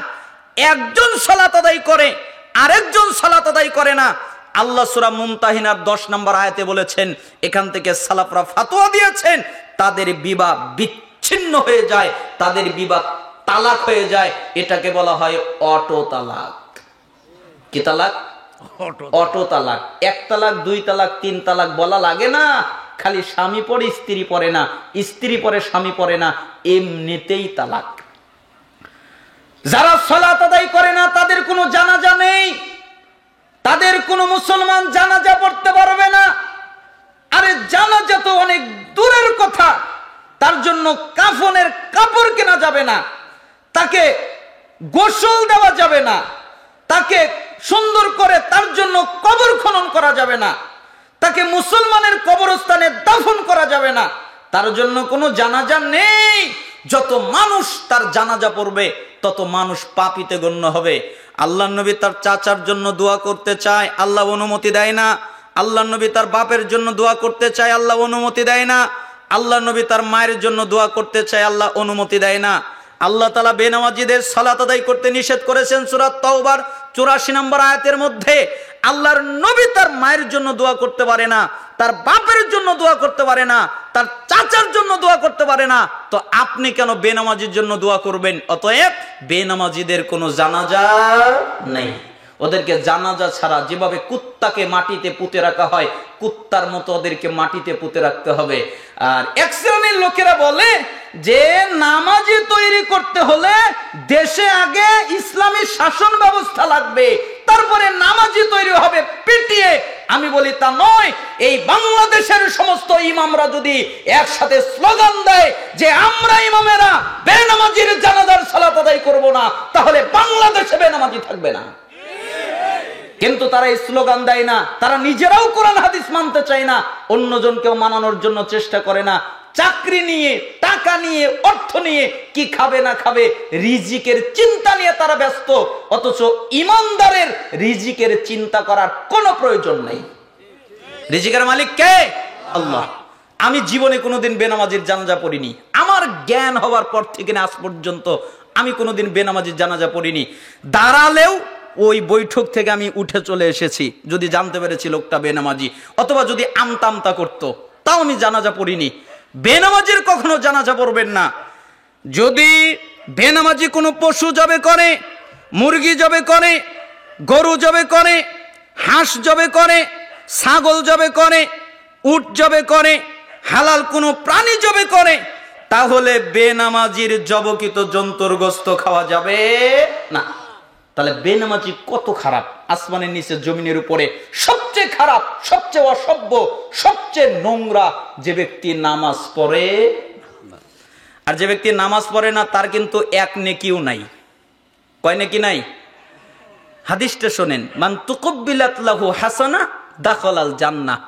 Speaker 1: একজন সালাত আদায় করে আরেকজন সালাত আদায় করে না। আল্লাহ সূরা মুমতাহিনার 10 নম্বর আয়াতে বলেছেন, এখান থেকে সালাফরা ফতোয়া দিয়েছেন তাদের বিবাহ বিচ্ছিন্ন হয়ে যায়, তাদের বিবাহ তালাক হয়ে যায়। এটাকে বলা হয় অটো তালাক। কি তালাক? অটো তালাক। 1 তালাক, 2 তালাক, 3 তালাক বলা লাগে না। খালি স্বামী পরে স্ত্রী পরে না, স্ত্রী পরে স্বামী পরে না, এমনিতেই তালাক। যারা সালাত আদায় করে না তাদের কোনো জানাজা নেই, তাদের কোনো মুসলমান জানাজা পড়তে পারবে না। আরে জানাজা তো অনেক দূরের কথা, তার জন্য কাফনের কাপড় কেনা যাবে না, তাকে গোসল দেওয়া যাবে না, তাকে সুন্দর করে তার জন্য কবর খনন করা যাবে না, তাকে মুসলমানের কবরস্থানে দাফন করা যাবে না, তার জন্য কোনো জানাজা নেই। যত মানুষ তার জানাজা পড়বে তত মানুষ পাপীতে গণ্য হবে। আল্লাহ নবী তার চাচার জন্য দোয়া করতে চায়, আল্লাহ অনুমতি দেয় না। আল্লাহ নবী তার বাপের জন্য দোয়া করতে চায়, আল্লাহ অনুমতি দেয় না। আল্লাহ নবী তার মায়ের জন্য দোয়া করতে চায়, আল্লাহ অনুমতি দেয় না। আল্লাহ তাআলা বেনামাজিদের সালাত আদায় করতে নিষেধ করেছেন সূরা তাওবার 84 নম্বর আয়াতের মধ্যে। আল্লাহর নবী তার মায়ের জন্য দোয়া করতে পারে না, তার বাপের জন্য দোয়া করতে পারে না, তার চাচার জন্য দোয়া করতে পারে না, তো আপনি কেন বেনামাজির জন্য দোয়া করবেন? অতএব বেনামাজিদের কোনো জানাজা নেই। ওদেরকে জানাজা ছাড়া যেভাবে কুত্তাকে মাটিতে পুঁতে রাখা হয়, কুত্তার মতো ওদেরকে মাটিতে পুঁতে রাখতে হবে। আর এক শ্রেণীর লোকেরা বলে যে নামাজি তৈরি করতে হলে দেশে আগে ইসলামী শাসন ব্যবস্থা লাগবে, তারপরে নামাজি তৈরি হবে পিটিয়ে। আমি বলি তা নয়। এই বাংলাদেশের সমস্ত ইমামরা যদি একসাথে স্লোগান দেয় যে আমরা ইমামেরা বেনামাজির জানাজার সালাত আদায় করব না, তাহলে বাংলাদেশে বেনামাজি থাকবে না। কিন্তু তারা এই স্লোগান দেয় না, তারা নিজেরাও কোরআন হাদিস মানতে চায় না, অন্যজনকেও মানানোর জন্য চেষ্টা করে না। চাকরি নিয়ে, টাকা নিয়ে, অর্থ নিয়ে, কি খাবে না খাবে, রিজিকের চিন্তা নিয়ে তারা ব্যস্ত। অথচ ইমানদারের রিজিকের চিন্তা করার কোনো প্রয়োজন নেই। রিজিকের মালিক কে? আল্লাহ। আমি জীবনে কোনোদিন বেনামাজির জানাজা পড়িনি। আমার জ্ঞান হওয়ার পর থেকে আজ পর্যন্ত আমি কোনোদিন বেনামাজির জানাজা পড়িনি। দাঁড়ালেও ওই বৈঠক থেকে আমি উঠে চলে এসেছি যদি জানতে পেরেছি লোকটা বেনামাজি, অথবা যদি আমতা করতো, তাও আমি জানাজা পড়িনি। বেনামাজির কখনো জানাজা পড়বেন না। যদি বেনামাজি কোনো পশু জবে করে, মুরগি জবে করে, গরু জবে করে, হাঁস জবে করে, ছাগল জবে করে, উট জবে করে, হালাল কোনো প্রাণী জবে করে, তাহলে বেনামাজির জবকিত জন্তুর গোশত খাওয়া যাবে না। তাহলে বেনামাজি কত খারাপ! আসমানের নিচে জমিনের উপরে সবচেয়ে খারাপ, সবচেয়ে অসভ্য, সবচেয়ে নোংরা যে ব্যক্তি নামাজ পড়ে। আর যে ব্যক্তি নামাজ পড়ে না তার কিন্তু এক নেকিও নাই। কয় নেকি নাই? হাদিসটা শোনেন, মান তুকব্বিলাত লাহু হাসানা দাখালাল জান্নাহ।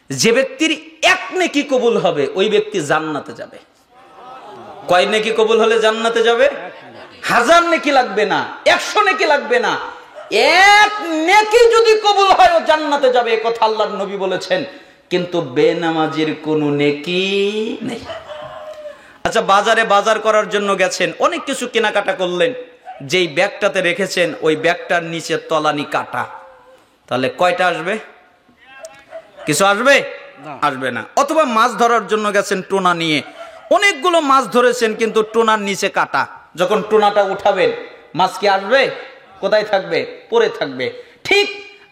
Speaker 1: যে ব্যক্তির এক নেকি কবুল হবে ওই ব্যক্তি জান্নাতে যাবে। কয় নেকি কবুল হলে জান্নাতে যাবে? 1000 নেকি লাগবে না, 100 নেকি লাগবে না, এক নেকি যদি কবুল হয় ও জান্নাতে যাবে, এ কথা আল্লাহর নবী বলেছেন। কিন্তু বেনামাজির কোনো নেকি নেই। আচ্ছা, বাজারে বাজার করার জন্য গেছেন, অনেক কিছু কেনাকাটা করলেন, যেই ব্যাগটাতে রেখেছেন ওই ব্যাগটার নিচে তলানি কাটা, তাহলে কয়টা আসবে? কিছু আসবে? আসবে না। অথবা মাছ ধরার জন্য গেছেন টোনা নিয়ে, অনেকগুলো মাছ ধরেছেন কিন্তু টোনার নিচে কাটা, যখন টোনাটা উঠাবেন মাছ কি আসবে? কোথায় থাকবে? পড়ে থাকবে। ঠিক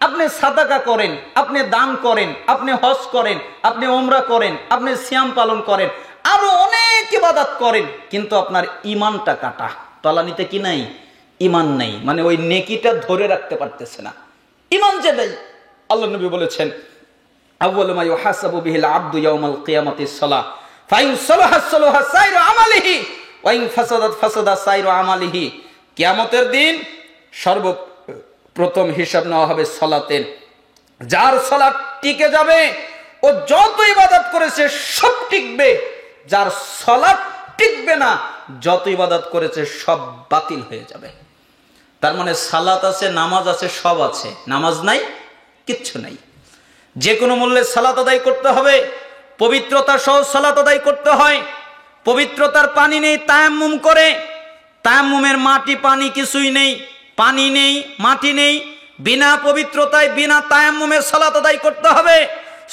Speaker 1: আপনি সাদাকা করেন, আপনি দান করেন, আপনি হজ করেন, আপনি ওমরা করেন, আপনি সিয়াম পালন করেন, আরো অনেক ইবাদত করেন, কিন্তু আপনার ইমানটা কাটা, তলানিতে কি নাই? ইমান নাই, মানে ওই নেকিটা ধরে রাখতে পারতেছে না, ইমান যে নাই। আল্লাহ নবী বলেছেন, আউয়ালু মা ইউহাসাবু বিহিল আবদু ইয়াউমাল কিয়ামাতিস সালাহ ফাইন সালাহা সালাহা সাইরু আমালিহি ওয়া ইন ফাসাদাত ফাসাদা সাইরু আমালিহি। কিয়ামতের দিন সর্বপ্রথম হিসাব নেওয়া হবে সালাতের। যার সালাত টিকে যাবে ও যত ইবাদত করেছে সব টিকবে, যার সালাত টিকবে না যত ইবাদত করেছে সব বাতিল হয়ে যাবে। তার মানে সালাত আছে, নামাজ আছে, সব আছে, নামাজ নাই, কিচ্ছু নাই। যে কোনো মূল্যে সালাত আদায় করতে হবে, পবিত্রতা সহ সালাত আদায় করতে হয়। পবিত্রতার পানি নেই, তায়াম্মুম করে, তায়াম্মুমের মাটি পানি কিছুই নেই, পানি নেই, মাটি নেই, বিনা পবিত্রতায় বিনা তায়াম্মুমে সালাত আদায় করতে হবে।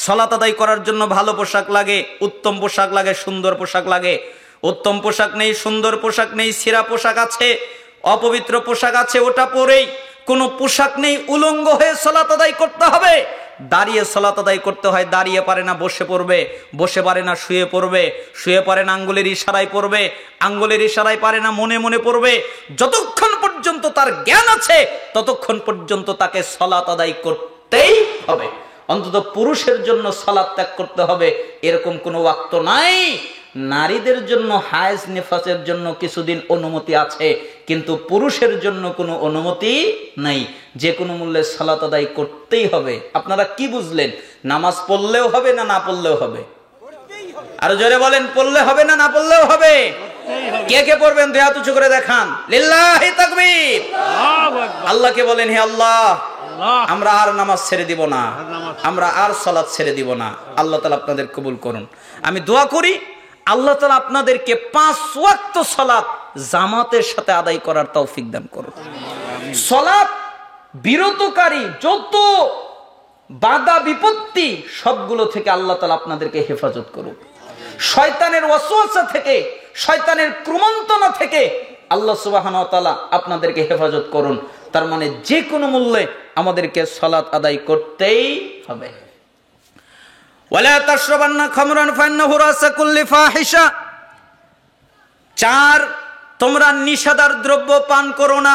Speaker 1: সালাত আদায় করার জন্য ভালো পোশাক লাগে, উত্তম পোশাক লাগে, সুন্দর পোশাক লাগে। উত্তম পোশাক নেই, সুন্দর পোশাক নেই, ছেঁড়া পোশাক আছে, অপবিত্র পোশাক আছে, ওটা পরেই কোনো পোশাক নেই, উলঙ্গ হয়ে সালাত আদায় করতে হবে। দাঁড়িয়ে সালাত আদায় করতে হয়, দাঁড়িয়ে পারে না বসে পড়বে, বসে পারে না শুয়ে পড়বে, শুয়ে পারে না আঙ্গুলের ইশারায় পড়বে, আঙ্গুলের ইশারায় পারে না মনে মনে পড়বে। যতক্ষণ পর্যন্ত তার জ্ঞান আছে ততক্ষণ পর্যন্ত তাকে সালাত আদায় করতেই হবে। অন্তত পুরুষের জন্য সালাত ত্যাগ করতে হবে এরকম কোনো ওয়াক্ত নাই। নারীদের জন্য হায়েজ নিফাসের জন্য কিছুদিন অনুমতি আছে, কিন্তু পুরুষের জন্য কোনো অনুমতি নাই। যে কোনো মূল্যে সালাত আদায় করতেই হবে। আপনারা কি বুঝলেন? নামাজ পড়লেও হবে না না পড়লেও হবে? আরো জোরে বলেন, পড়লে হবে না না পড়লেও হবে? কে কে পড়বেন দুই হাত উঁচু করে দেখান। লিল্লাহি তাকবীর। আল্লাহকে বলেন, হে আল্লাহ, আমরা আর নামাজ ছেড়ে দিব না, আমরা আর সালাত ছেড়ে দিব না। আল্লাহ তাআলা আপনাদের কবুল করুন। আমি দোয়া করি আল্লাহ তাআলা আপনাদেরকে 5 ওয়াক্ত সালাত জামাতের সাথে আদায় করার তৌফিক দান করুন। সালাত বিরতকারী যত বাধা বিপত্তি সবগুলো থেকে আল্লাহ তাআলা আপনাদেরকে হেফাজত করুন। শয়তানের ওয়াসওয়াসা থেকে, শয়তানের কুমন্ত্রণা থেকে আল্লাহ সুবহানাহু ওয়া তাআলা আপনাদেরকে হেফাজত করুন। তার মানে যে কোনো মূল্যে আমাদেরকে সালাত আদায় করতেই হবে। ওয়ালা তাশরাবান্না খামরান ফাইন্নাহু রাসা কুল্লি ফাহিশা। 4, তোমরা নিশাদার দ্রব্য পান করো না।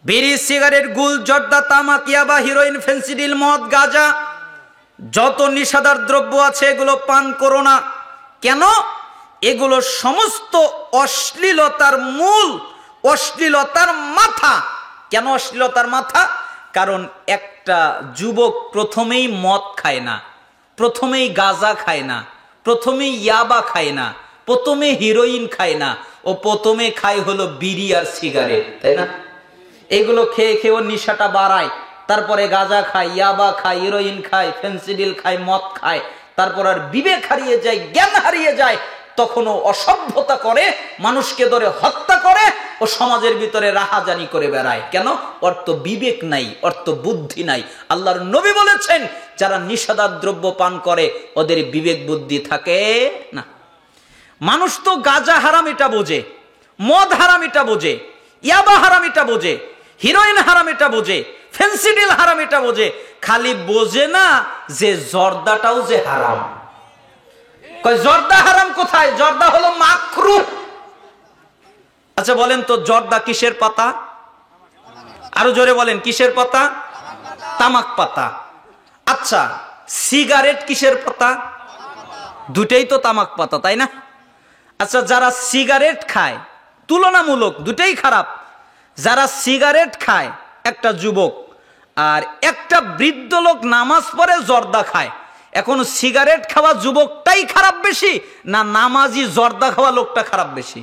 Speaker 1: বিড়ি, সিগারেট, গুল, জর্দা, তামাক, ইয়াবা, হিরোইন, ফেন্সিডিল, মদ, গাঁজা, যত নিশাদার দ্রব্য আছে এগুলো পান করো না। কেন? এগুলো সমস্ত অশ্লীলতার মূল, অশ্লীলতার মাথা। কেন অশ্লীলতার মাথা? কারণ একটা যুবক প্রথমেই মদ খায় না, প্রথমেই গাঁজা খায় না, প্রথমেই ইয়াবা খায় না, প্রথমে হিরোইন খায় না, ও প্রথমে খায় হলো বিড়ি আর সিগারেট, তাই না? এগুলো খেয়ে খেয়ে ও নিশাটা বাড়ায়, তারপরে গাঁজা খায়, ইয়াবা খায়, হিরোইন খায়, ফেন্সিডিল খায়, মদ খায়, তারপর আর বিবেক হারিয়ে যায়, জ্ঞান হারিয়ে যায়, তখনও অসভ্যতা করে, মানুষকে ধরে হত্যা করে, ও সমাজের ভিতরে রাহাজানি করে বেড়ায়। কেন? ওর তো বিবেক নাই, ওর তো বুদ্ধি নাই। আল্লাহর নবী বলেছেন, যারা নিষাদার দ্রব্য পান করে ওদের বিবেক বুদ্ধি থাকে না। মানুষ তো গাঁজা হারাম এটা বোঝে, মদ হারাম এটা বোঝে, ইয়াবা হারাম এটা বোঝে, হিরোইন হারাম এটা বোঝে, ফেন্সিডিল হারাম এটা বোঝে, খালি বোঝে না যে জর্দাটাও যে হারাম। কয় জর্দা হারাম কোথায়? জর্দা হলো মাকরুহ। আচ্ছা বলেন তো, জর্দা কিসের পাতা? আরো জোরে বলেন, কিসের পাতা? তামাক পাতা। আচ্ছা, সিগারেট কিসের পাতা? দুটেই তো তামাক পাতা, তাই না? আচ্ছা, যারা সিগারেট খায়, তুলনামূলক দুটেই খারাপ। যারা সিগারেট খায় একটা যুবক, আর একটা বৃদ্ধ লোক নামাজ পড়ে জর্দা খায়, এখন সিগারেট খাওয়া যুবকটাই খারাপ বেশি না নামাজি জর্দা খাওয়া লোকটা খারাপ বেশি?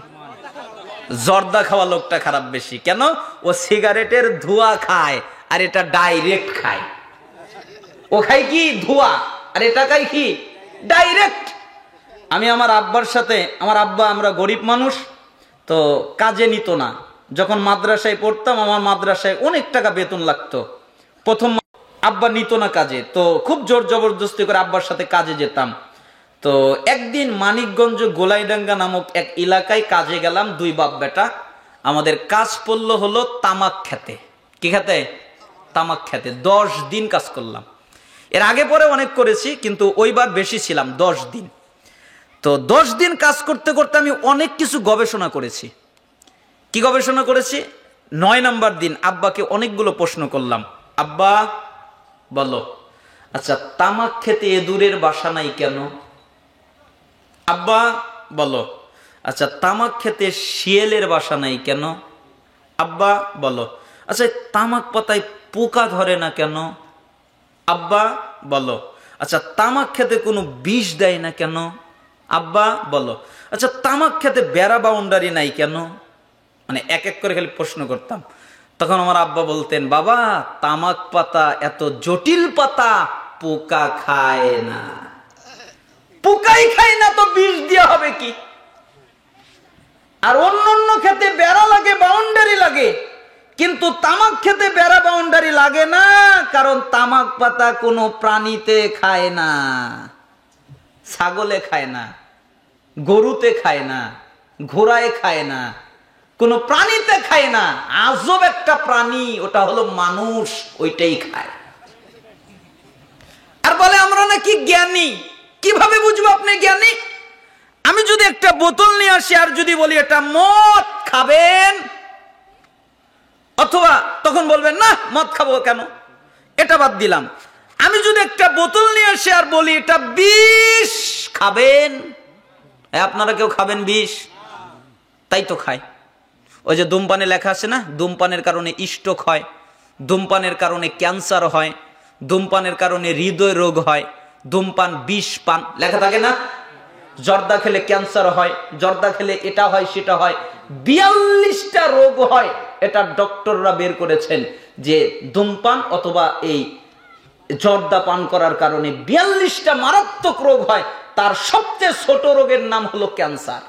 Speaker 1: জর্দা খাওয়া লোকটা খারাপ বেশি। কেন? ও সিগারেটের ধোঁয়া খায় আর এটা ডাইরেক্ট খায়। ও খায় কি? ধোঁয়া। আর এটা খায় কি? ডাইরেক্ট। আমি আমার আব্বার সাথে, আমার আব্বা, আমরা গরিব মানুষ তো কাজে নিত না। যখন মাদ্রাসায় পড়তাম, আমার মাদ্রাসায় অনেক টাকা বেতন লাগতো। প্রথম আব্বা নিত না কাজে, তো খুব জোর জবরদস্তি করে আব্বার সাথে কাজে যেতাম। তো একদিন মানিকগঞ্জ গোলাইডাঙ্গা নামক এক এলাকায় কাজে গেলাম, 2 বাপ বেটা। আমাদের কাজ পড়লো হলো তামাক খেতে। কি খেতে? তামাক খেতে। 10 দিন কাজ করলাম। এর আগে পরে অনেক করেছি, কিন্তু ওইবার বেশি ছিলাম, 10 দিন। তো 10 দিন কাজ করতে করতে আমি অনেক কিছু গবেষণা করেছি। কি গবেষণা করেছি? 9 নম্বর দিন আব্বাকে অনেকগুলো প্রশ্ন করলাম। আব্বা বলো, আচ্ছা তামাক খেতে এদুরের বাসা নাই কেন? আব্বা বলো, আচ্ছা তামাক খেতে শিয়ালের বাসা নাই কেন? আব্বা বলো, আচ্ছা তামাক পাতায় পোকা ধরে না কেন? আব্বা বলো, আচ্ছা তামাক খেতে কোনো বিষ দেয় না কেন? আব্বা বলো, আচ্ছা তামাক খেতে বেড়া বাউন্ডারি নাই কেন? মানে এক এক করে খালি প্রশ্ন করতাম। তখন আমার আব্বা বলতেন, বাবা তামাক পাতা এত জটিল পাতা, পোকা খায় না। পোকাই খায় না তো বিষ দেওয়া হবে কি? আর অন্য অন্য খেতে বেড়া লাগে, বাউন্ডারি লাগে, কিন্তু তামাক খেতে বেড়া বাউন্ডারি লাগে না, কারণ তামাক পাতা কোনো প্রাণীতে খায় না। ছাগলে খায় না, গরুতে খায় না, ঘোড়ায় খায় না, কোন প্রাণীতে খায় না, আজব একটা প্রাণী, ওটা হলো মানুষ, ওইটাই খায়। আর বলে আমরা নাকি জ্ঞানী। কিভাবে বুঝবো আপনি জ্ঞানী? আমি যদি একটা বোতল নিয়ে আসি আর যদি বলি এটা মদ খাবেন, অথবা তখন বলবেন না মদ খাবো কেন, এটা বাদ দিলাম। আমি যদি একটা বোতল নিয়ে আসি আর বলি এটা বিষ খাবেন, আপনারা কেউ খাবেন বিষ? তাই তো খায়। ওই যে ধূমপানে লেখা আছে না, ধূমপানের কারণে স্ট্রোক হয়, ধূমপানের কারণে ক্যান্সার হয়, ধূমপানের কারণে হৃদয় রোগ হয়, ধূমপান বিষ পান লেখা থাকে না। জর্দা খেলে ক্যান্সার হয়, জর্দা খেলে এটা হয় সেটা হয়, 42টা রোগ হয়। এটা ডক্টররা বের করেছেন যে ধূমপান অথবা এই জর্দা পান করার কারণে 42টা মারাত্মক রোগ হয়। তার সবচেয়ে ছোট রোগের নাম হলো ক্যান্সার।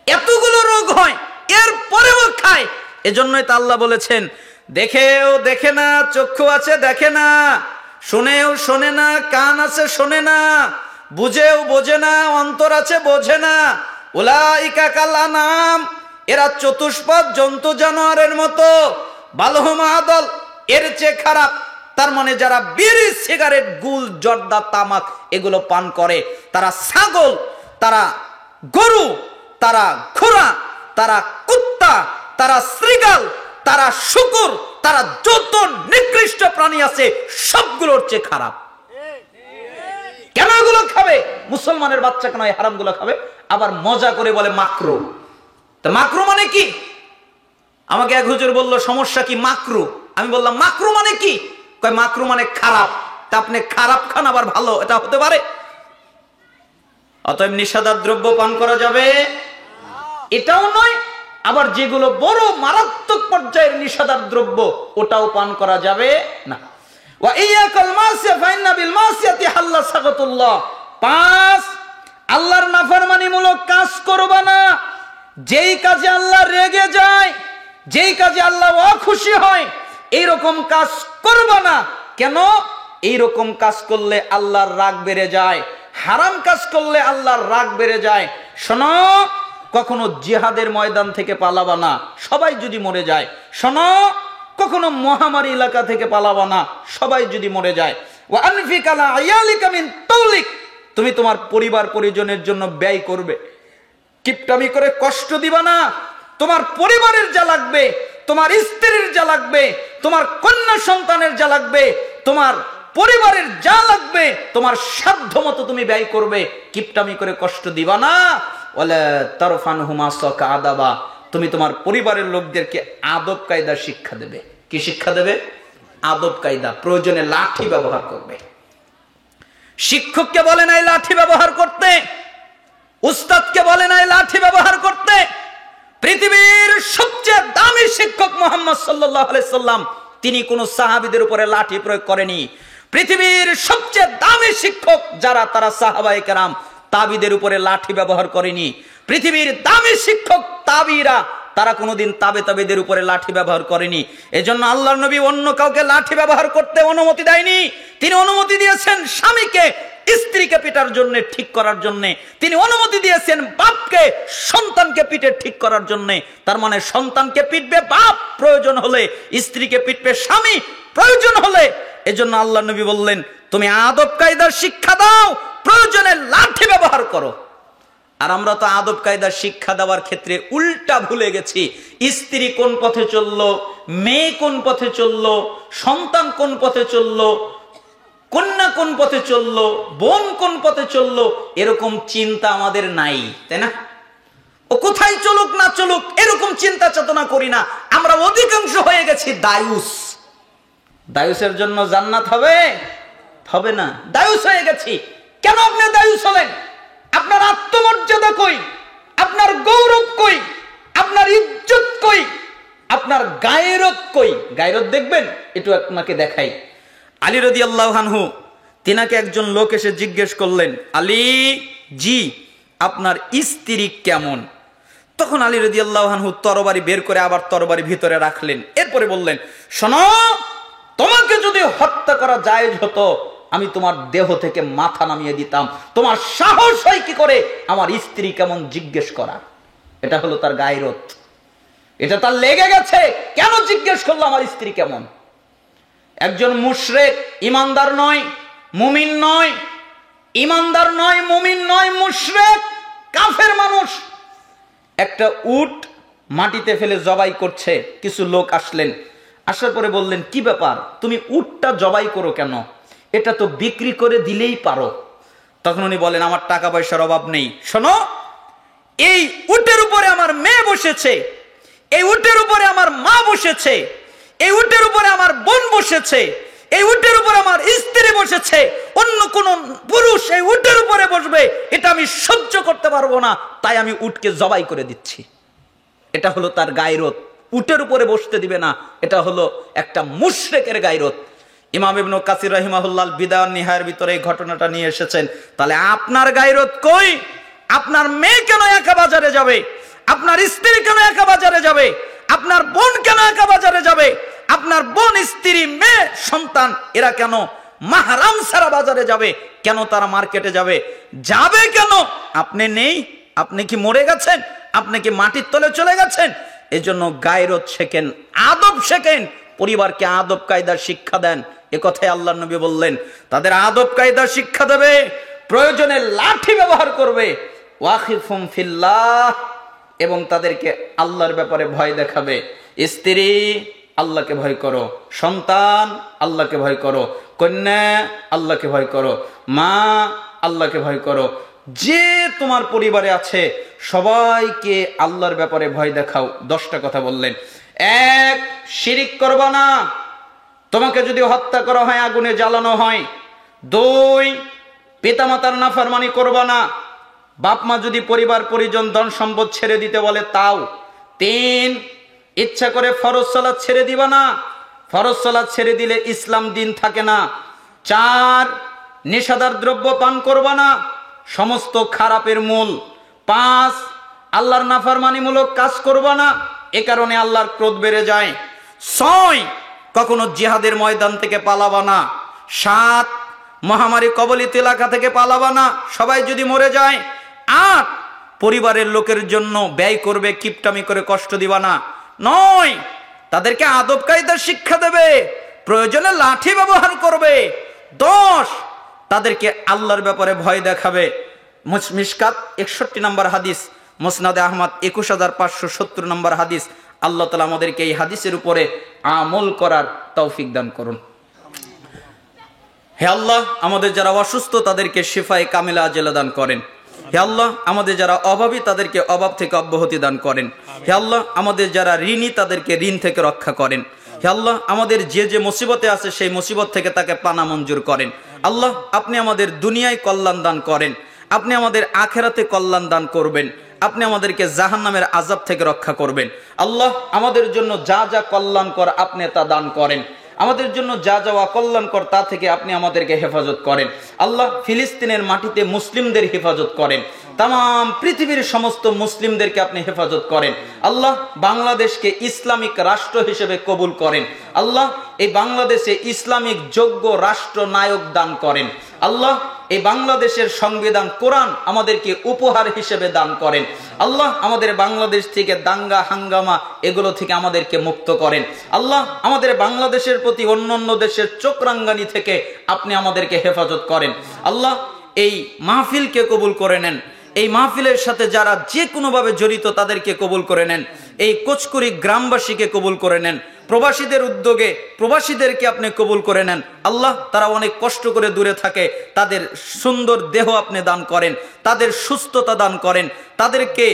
Speaker 1: এতগুলো রোগ হয়, এরপরেও খায়। এজন্যই তো আল্লাহ বলেছেন, দেখেও দেখে না, চক্ষু আছে দেখে না, শুনেও শোনে না, কান আছে শোনে না, বুঝেও বোঝে না, অন্তর আছে বোঝে না। উলাইকা কাল আনআম, এরা চতুষ্পদ জন্তু জানোয়ারের মতো, বালহুম আদল, এর চেয়ে খারাপ। তার মানে যারা বিড়ি, সিগারেট, গুল, জর্দা, তামাক এগুলো পান করে, তারা ছাগল, তারা গরু, তারা ঘোড়া, তারা কুত্তা, তারা শৃগাল, তারা শূকর, তারা যত নিকৃষ্ট প্রাণী আছে সবগুলোর চেয়ে খারাপ। কেন এগুলো খাবে? মুসলমানের বাচ্চা কেন এই হারামগুলো খাবে? আবার মজা করে বলে মাকরু। তা মাকরু মানে কি? আমাকে এক হুজুর বলল সমস্যা কি মাকরু? আমি বললাম মাকরু মানে কি? কয় মাকরু মানে খারাপ। তা আপনি খারাপ খান আবার ভালো, এটা হতে পারে? অতএব নিষেধাজ্ঞার দ্রব্য পান করা যাবে এটাও নয়, আবার যেগুলো বড় মারাত্মক পর্যায়ের নিষেধাজ্ঞার দ্রব্য ওটাও পান করা যাবে না। ওয়া ইয়াকাল মাসিয়া ফাইন্না বিল মাসিয়াতি হাল্লা সাগাতুল্লাহ। 5, আল্লাহর নাফরমানিমূলক কাজ করবা না। যেই কাজে আল্লাহ রেগে যায়, যেই কাজে আল্লাহ অখুশি হয়, এইরকম কাজ করবা না। কেন? এইরকম কাজ করলে আল্লাহর রাগ বেড়ে যায়, হারাম কাজ করলে আল্লাহর রাগ বেড়ে যায়। শোনো, কখনো জিহাদের ময়দান থেকে পালাবা না, সবাই যদি মরে যায়। শোনো, কখনো মহামারী এলাকা থেকে পালাবা না, সবাই যদি মরে যায়। ওয়া আনফিক আলা আয়ালিকা মিন তাওলিক, তুমি তোমার পরিবার পরিজনের জন্য ব্যয় করবে, কিপটামি করে কষ্ট দিবা না। তোমার পরিবারের যা লাগবে, তোমার স্ত্রীর যা লাগবে, তোমার কন্যা সন্তানের যা লাগবে, তোমার পরিবারের যা লাগবে, তোমার সাধ্য মতো তুমি ব্যয় করবে, কিপটামি করে কষ্ট দিবা না। ওয়ালা তারফানহুমা সাকা আদাবা, তুমি তোমার পরিবারের লোকদেরকে আদব কায়দা শিক্ষা দেবে। কি শিক্ষা দেবে? আদব কায়দা। প্রয়োজনে লাঠি ব্যবহার করবে। শিক্ষককে বলে নাই লাঠি ব্যবহার করতে, উস্তাদকে বলে নাই লাঠি ব্যবহার করতে। পৃথিবীর সবচেয়ে দামি শিক্ষক মুহাম্মদ সাল্লাল্লাহু আলাইহি সাল্লাম, তিনি কোন সাহাবীদের উপরে লাঠি প্রয়োগ করেনি। পৃথিবীর সবচেয়ে দামি শিক্ষক যারা, তারা সাহাবায়ে কেরাম, তাবিদের উপরে লাঠি ব্যবহার করেনি। পৃথিবীর দামি শিক্ষক তাবিরা, তারা কোনোদিন তাবেদের উপরে লাঠি ব্যবহার করেনি। এজন্য আল্লাহর নবী অন্য কাউকে লাঠি ব্যবহার করতে অনুমতি দেয়নি। তিনি অনুমতি দিয়েছেন স্বামীকে স্ত্রীকে পিটার জন্য, ঠিক করার জন্য। তিনি অনুমতি দিয়েছেন বাপকে সন্তানকে পিটে ঠিক করার জন্য। তার মানে সন্তানকে পিটবে বাপ, প্রয়োজন হলে স্ত্রীকে পিটবে স্বামী, প্রয়োজন হলে। এজন্য আল্লাহ নবী বললেন, তুমি আদব কায়দার শিক্ষা দাও, প্রয়োজনে লাঠি ব্যবহার করো। আর আমরা তো আদব কায়দার শিক্ষা দেওয়ার ক্ষেত্রে উল্টা ভুলে গেছি। স্ত্রী কোন পথে চললো, মেয়ে কোন পথে চললো, সন্তান কোন পথে চললো, কন্যা কোন পথে চললো, বোন কোন পথে চললো, এরকম চিন্তা আমাদের নাই, তাই না? ও কোথায় চলুক না চলুক এরকম চিন্তা চেতনা করি না। আমরা অধিকাংশ হয়ে গেছি দায়ুস। দায়ুসের জন্য জান্নাত হবে? হবে না। দায়ুস হয়ে গেছি। কেন আপনি দায়ুস হলেন? আপনার আত্মমর্যাদা কই? আপনার গৌরব কই? আপনার ইজ্জত কই? আপনার গায়রত কই? গায়রত দেখবেন, একটু আপনাকে দেখাই। আলী রাদিয়াল্লাহু আনহু, তিনাকে একজন লোক এসে জিজ্ঞেস করলেন, আলী জি, আপনার স্ত্রী কেমন? তখন আলী রাদিয়াল্লাহু আনহু তরবারি বের করে আবার তরবারি ভিতরে রাখলেন। এরপরে বললেন, শোনো, তোমাকে যদি হত্যা করা জায়েজ হতো, আমি তোমার দেহ থেকে মাথা নামিয়ে দিতাম। তোমার সাহস হয় কি করে আমার স্ত্রী কেমন জিজ্ঞেস করা? এটা হলো তার গায়রত, এটা তার লেগে গেছে। কেন জিজ্ঞেস করলো আমার স্ত্রী কেমন? একজন মুশরিক, ইমানদার নয়, মুমিন নয়, ইমানদার নয়, মুমিন নয়, মুশরিক, কাফের মানুষ একটা উট মাটিতে ফেলে জবাই করছে। কিছু লোক আসলেন, আসার পরে বললেন, কি ব্যাপার, তুমি উটটা জবাই করো কেন? এটা তো বিক্রি করে দিলেই পারো। তখন উনি বলেন, আমার টাকা পয়সার অভাব নেই। শোনো, এই উটের উপরে আমার মেয়ে বসেছে, এই উটের উপরে আমার মা বসেছে, এই উটের উপরে আমার বোন বসেছে, এই উটের উপরে আমার স্ত্রী বসেছে, অন্য কোন পুরুষ এই উটের উপরে বসবে এটা আমি সহ্য করতে পারবো না, তাই আমি উটকে জবাই করে দিচ্ছি। এটা হলো তার গায়রত, উটের উপরে বসতে দিবে না। এটা হলো একটা মুশরিকের গায়রত। ইমাম ইবনে কাসির রাহিমাহুল্লাহ বিদায় নিহায়ের ভিতরে এই ঘটনাটা নিয়ে এসেছেন। তাহলে আপনার গায়রত কই? আপনার মেয়ে কেন একা বাজারে যাবে? আপনার স্ত্রী কেন একা বাজারে যাবে? আপনার বোন কেন একা বাজারে যাবে? আপনার বোন, স্ত্রী, মেয়ে, সন্তান এরা কেন মাহরাম ছাড়া বাজারে যাবে? কেন তারা মার্কেটে যাবে? যাবে কেন? আপনি নেই? আপনি কি মরে গেছেন? আপনি কি মাটির তলে চলে গেছেন? এজন্য গায়রত শেখেন, আদব শেখেন, পরিবারকে আদব কায়দার শিক্ষা দেন। এ কথাই আল্লাহর নবী বললেন, তাদের আদব কায়দার শিক্ষা দেবে, প্রয়োজনে লাঠি ব্যবহার করবে, ওয়াখিফুম ফিল্লাহ, এবং তাদেরকে আল্লাহর ব্যাপারে ভয় দেখাবে। স্ত্রী, আল্লাহকে ভয় করো, সন্তান, আল্লাহকে ভয় করো, কন্যা, আল্লাহকে ভয় করো, মা, আল্লাহকে ভয় করো, যে তোমার পরিবারে আছে সবাইকে আল্লাহর ব্যাপারে ভয় দেখাও। 10টা কথা বললেন। 1, শিরিক করবা না, তোমাকে যদি হত্যা করা হয়, আগুনে জ্বালানো হয়। 2, পিতামাতার নাফরমানি করবা না, বাপ মা যদি পরিবার পরিজন ধন সম্পদ ছেড়ে দিতে বলে তাও। 3, ইচ্ছা করে ফরজ সালাত ছেড়ে দিবা না, ফরজ সালাত ছেড়ে দিলে ইসলাম দিন থাকে না। 4, নেশাদার দ্রব্য পান করবা না, সমস্ত খারাপের মূল। 5, আল্লাহর নাফরমানিমূলক কাজ করবা না, এ কারণে আল্লাহর ক্রোধ বেড়ে যায়। 6, কখনো জিহাদের ময়দান থেকে পালাবা না। 7, মহামারী কবলিত এলাকা থেকে পালাবা না, সবাই যদি মরে যায়। 8, পরিবারের লোকের জন্য ব্যয় করবে, কিপটামি করে কষ্ট দিবা না। 9, তাদেরকে আদব কায়দার শিক্ষা দেবে, প্রয়োজনে লাঠি ব্যবহার করবে। 10, তাদেরকে আল্লাহর ব্যাপারে ভয় দেখাবে। মিশকাত 61 নম্বর হাদিস, মুসনাদে আহমদ 21570 নম্বর হাদিস। আল্লাহ তাআলা আমাদেরকে এই হাদিসের উপরে আমল করার তৌফিক দান করুন। হে আল্লাহ, আমাদের যারা অসুস্থ তাদেরকে শিফায়ে কামিলা আজেলা দান করেন। হে আল্লাহ, আমাদের যারা অভাবী তাদেরকে অভাব থেকে অব্যাহতি দান করেন। হে আল্লাহ, আমাদের যারা ঋণী তাদেরকে ঋণ থেকে রক্ষা করেন। হে আল্লাহ, আমাদের যে যে মুসিবতে আছে সেই মুসিবত থেকে তাকে পানা মঞ্জুর করেন। আল্লাহ, আপনি আমাদের দুনিয়ায় কল্যাণ দান করেন, আপনি আমাদের আখেরাতে কল্যাণ দান করবেন, আপনি আমাদেরকে জাহান্নামের আযাব থেকে রক্ষা করবেন। আল্লাহ, আমাদের জন্য যা যা কল্যাণকর আপনি তা দান করেন, আমাদের জন্য যা যা অকল্যাণকর তা থেকে আপনি আমাদেরকে হেফাজত করেন। আল্লাহ, ফিলিস্তিনের মাটিতে মুসলিমদের হেফাজত করেন, তাম পৃথিবীর সমস্ত মুসলিমদেরকে আপনি হেফাজত করেন। আল্লাহ, বাংলাদেশকে ইসলামিক রাষ্ট্র হিসেবে কবুল করেন। আল্লাহ, এই বাংলাদেশে ইসলামিক যোগ্য রাষ্ট্র নায়ক দান করেন। আল্লাহ, এই বাংলাদেশের সংবিধান কোরআন আমাদেরকে উপহার হিসেবে দান করেন। আল্লাহ, আমাদের বাংলাদেশ থেকে দাঙ্গা হাঙ্গামা এগুলো থেকে আমাদেরকে মুক্ত করেন। আল্লাহ, আমাদের বাংলাদেশের প্রতি অন্যান্য দেশের চোখ রাঙ্গানি থেকে আপনি আমাদেরকে হেফাজত করেন। আল্লাহ, এই মাহফিলকে কবুল করে নেন, এই মাহফিলের সাথে যারা যে কোনোভাবে জড়িত তাদেরকে কবুল করে নেন, এই কোচকুরি গ্রামবাসীকে কবুল করে নেন, প্রবাসীদের উদ্যোগে প্রবাসীদেরকে আপনি কবুল করে নেন। আল্লাহ, তারা অনেক কষ্ট করে দূরে থাকে, তাদের সুন্দর দেহ আপনি দান করেন, তাদের সুস্থতা দান করেন, তাদেরকে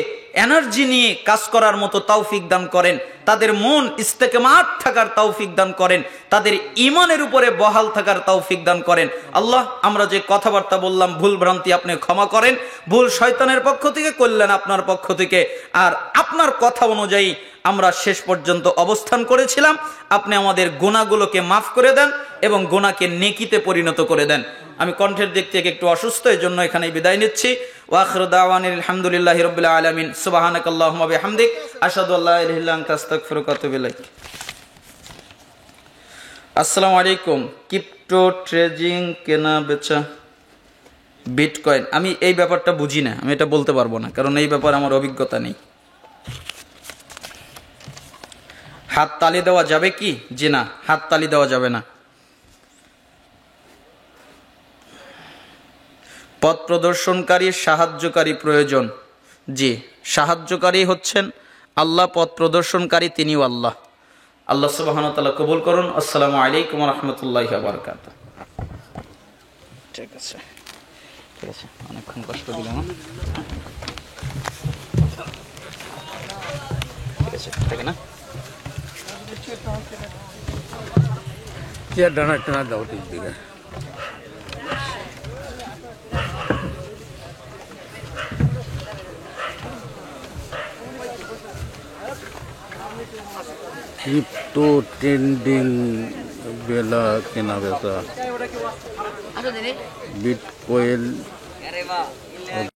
Speaker 1: এনার্জি নিয়ে কাজ করার মতো তৌফিক দান করেন, তাদের মন ইস্তেকামাত থাকার তৌফিক দান করেন, তাদের ঈমানের উপরে বহাল থাকার তৌফিক দান করেন। আল্লাহ, আমরা যে কথাবার্তা বললাম ভুল ভ্রান্তি আপনি ক্ষমা করেন, ভুল শয়তানের পক্ষ থেকে করলেন আপনার পক্ষ থেকে, আর আপনার কথা অনুযায়ী আমরা শেষ পর্যন্ত অবস্থান করেছিলাম, আপনি আমাদের গুনাহগুলোকে মাফ করে দেন এবং গুনাহকে নেকিতে পরিণত করে দেন। আমি কণ্ঠের দিক থেকে একটু অসুস্থ, এই জন্য এখানেই বিদায় নিচ্ছি। ওয়া আখিরু দাওয়ানা আলহামদুলিল্লাহি রাব্বিল আলামিন। সুবহানাকাল্লাহুম্মা ওয়া বিহামদিক, আশহাদু আল্লা ইলাহা ইল্লা আনতা আস্তাগফিরুকা ওয়া আতুবু ইলাইক। আসসালামু আলাইকুম। ক্রিপ্টো ট্রেডিং, কেনা বেচা, বিটকয়েন, আমি এই ব্যাপারটা বুঝি না, আমি এটা বলতে পারবো না, কারণ এই ব্যাপারে আমার অভিজ্ঞতা নেই। হাত তালি দেওয়া যাবে কি? জি না, হাত তালি দেওয়া যাবে না। পথ প্রদর্শনকারী সাহায্যকারী প্রয়োজন। জি, সাহায্যকারী হচ্ছেন আল্লাহ, পথ প্রদর্শনকারী তিনিও আল্লাহ। আল্লাহ সুবহানাহু ওয়া তাআলা কবুল করুন। আসসালামু আলাইকুম ওয়া রাহমাতুল্লাহি ওয়া বারাকাতুহু। ঠিক আছে, ঠিক আছে, অনেকক্ষণ কষ্ট দিলাম। ঠিক আছে, ঠিক না?
Speaker 2: চেয়ার ডানা টানা দাও ঠিক দিকে। ক্রিপ্টো ট্রেন্ডিং বেলা কেনা বেচা, বিটকয়েন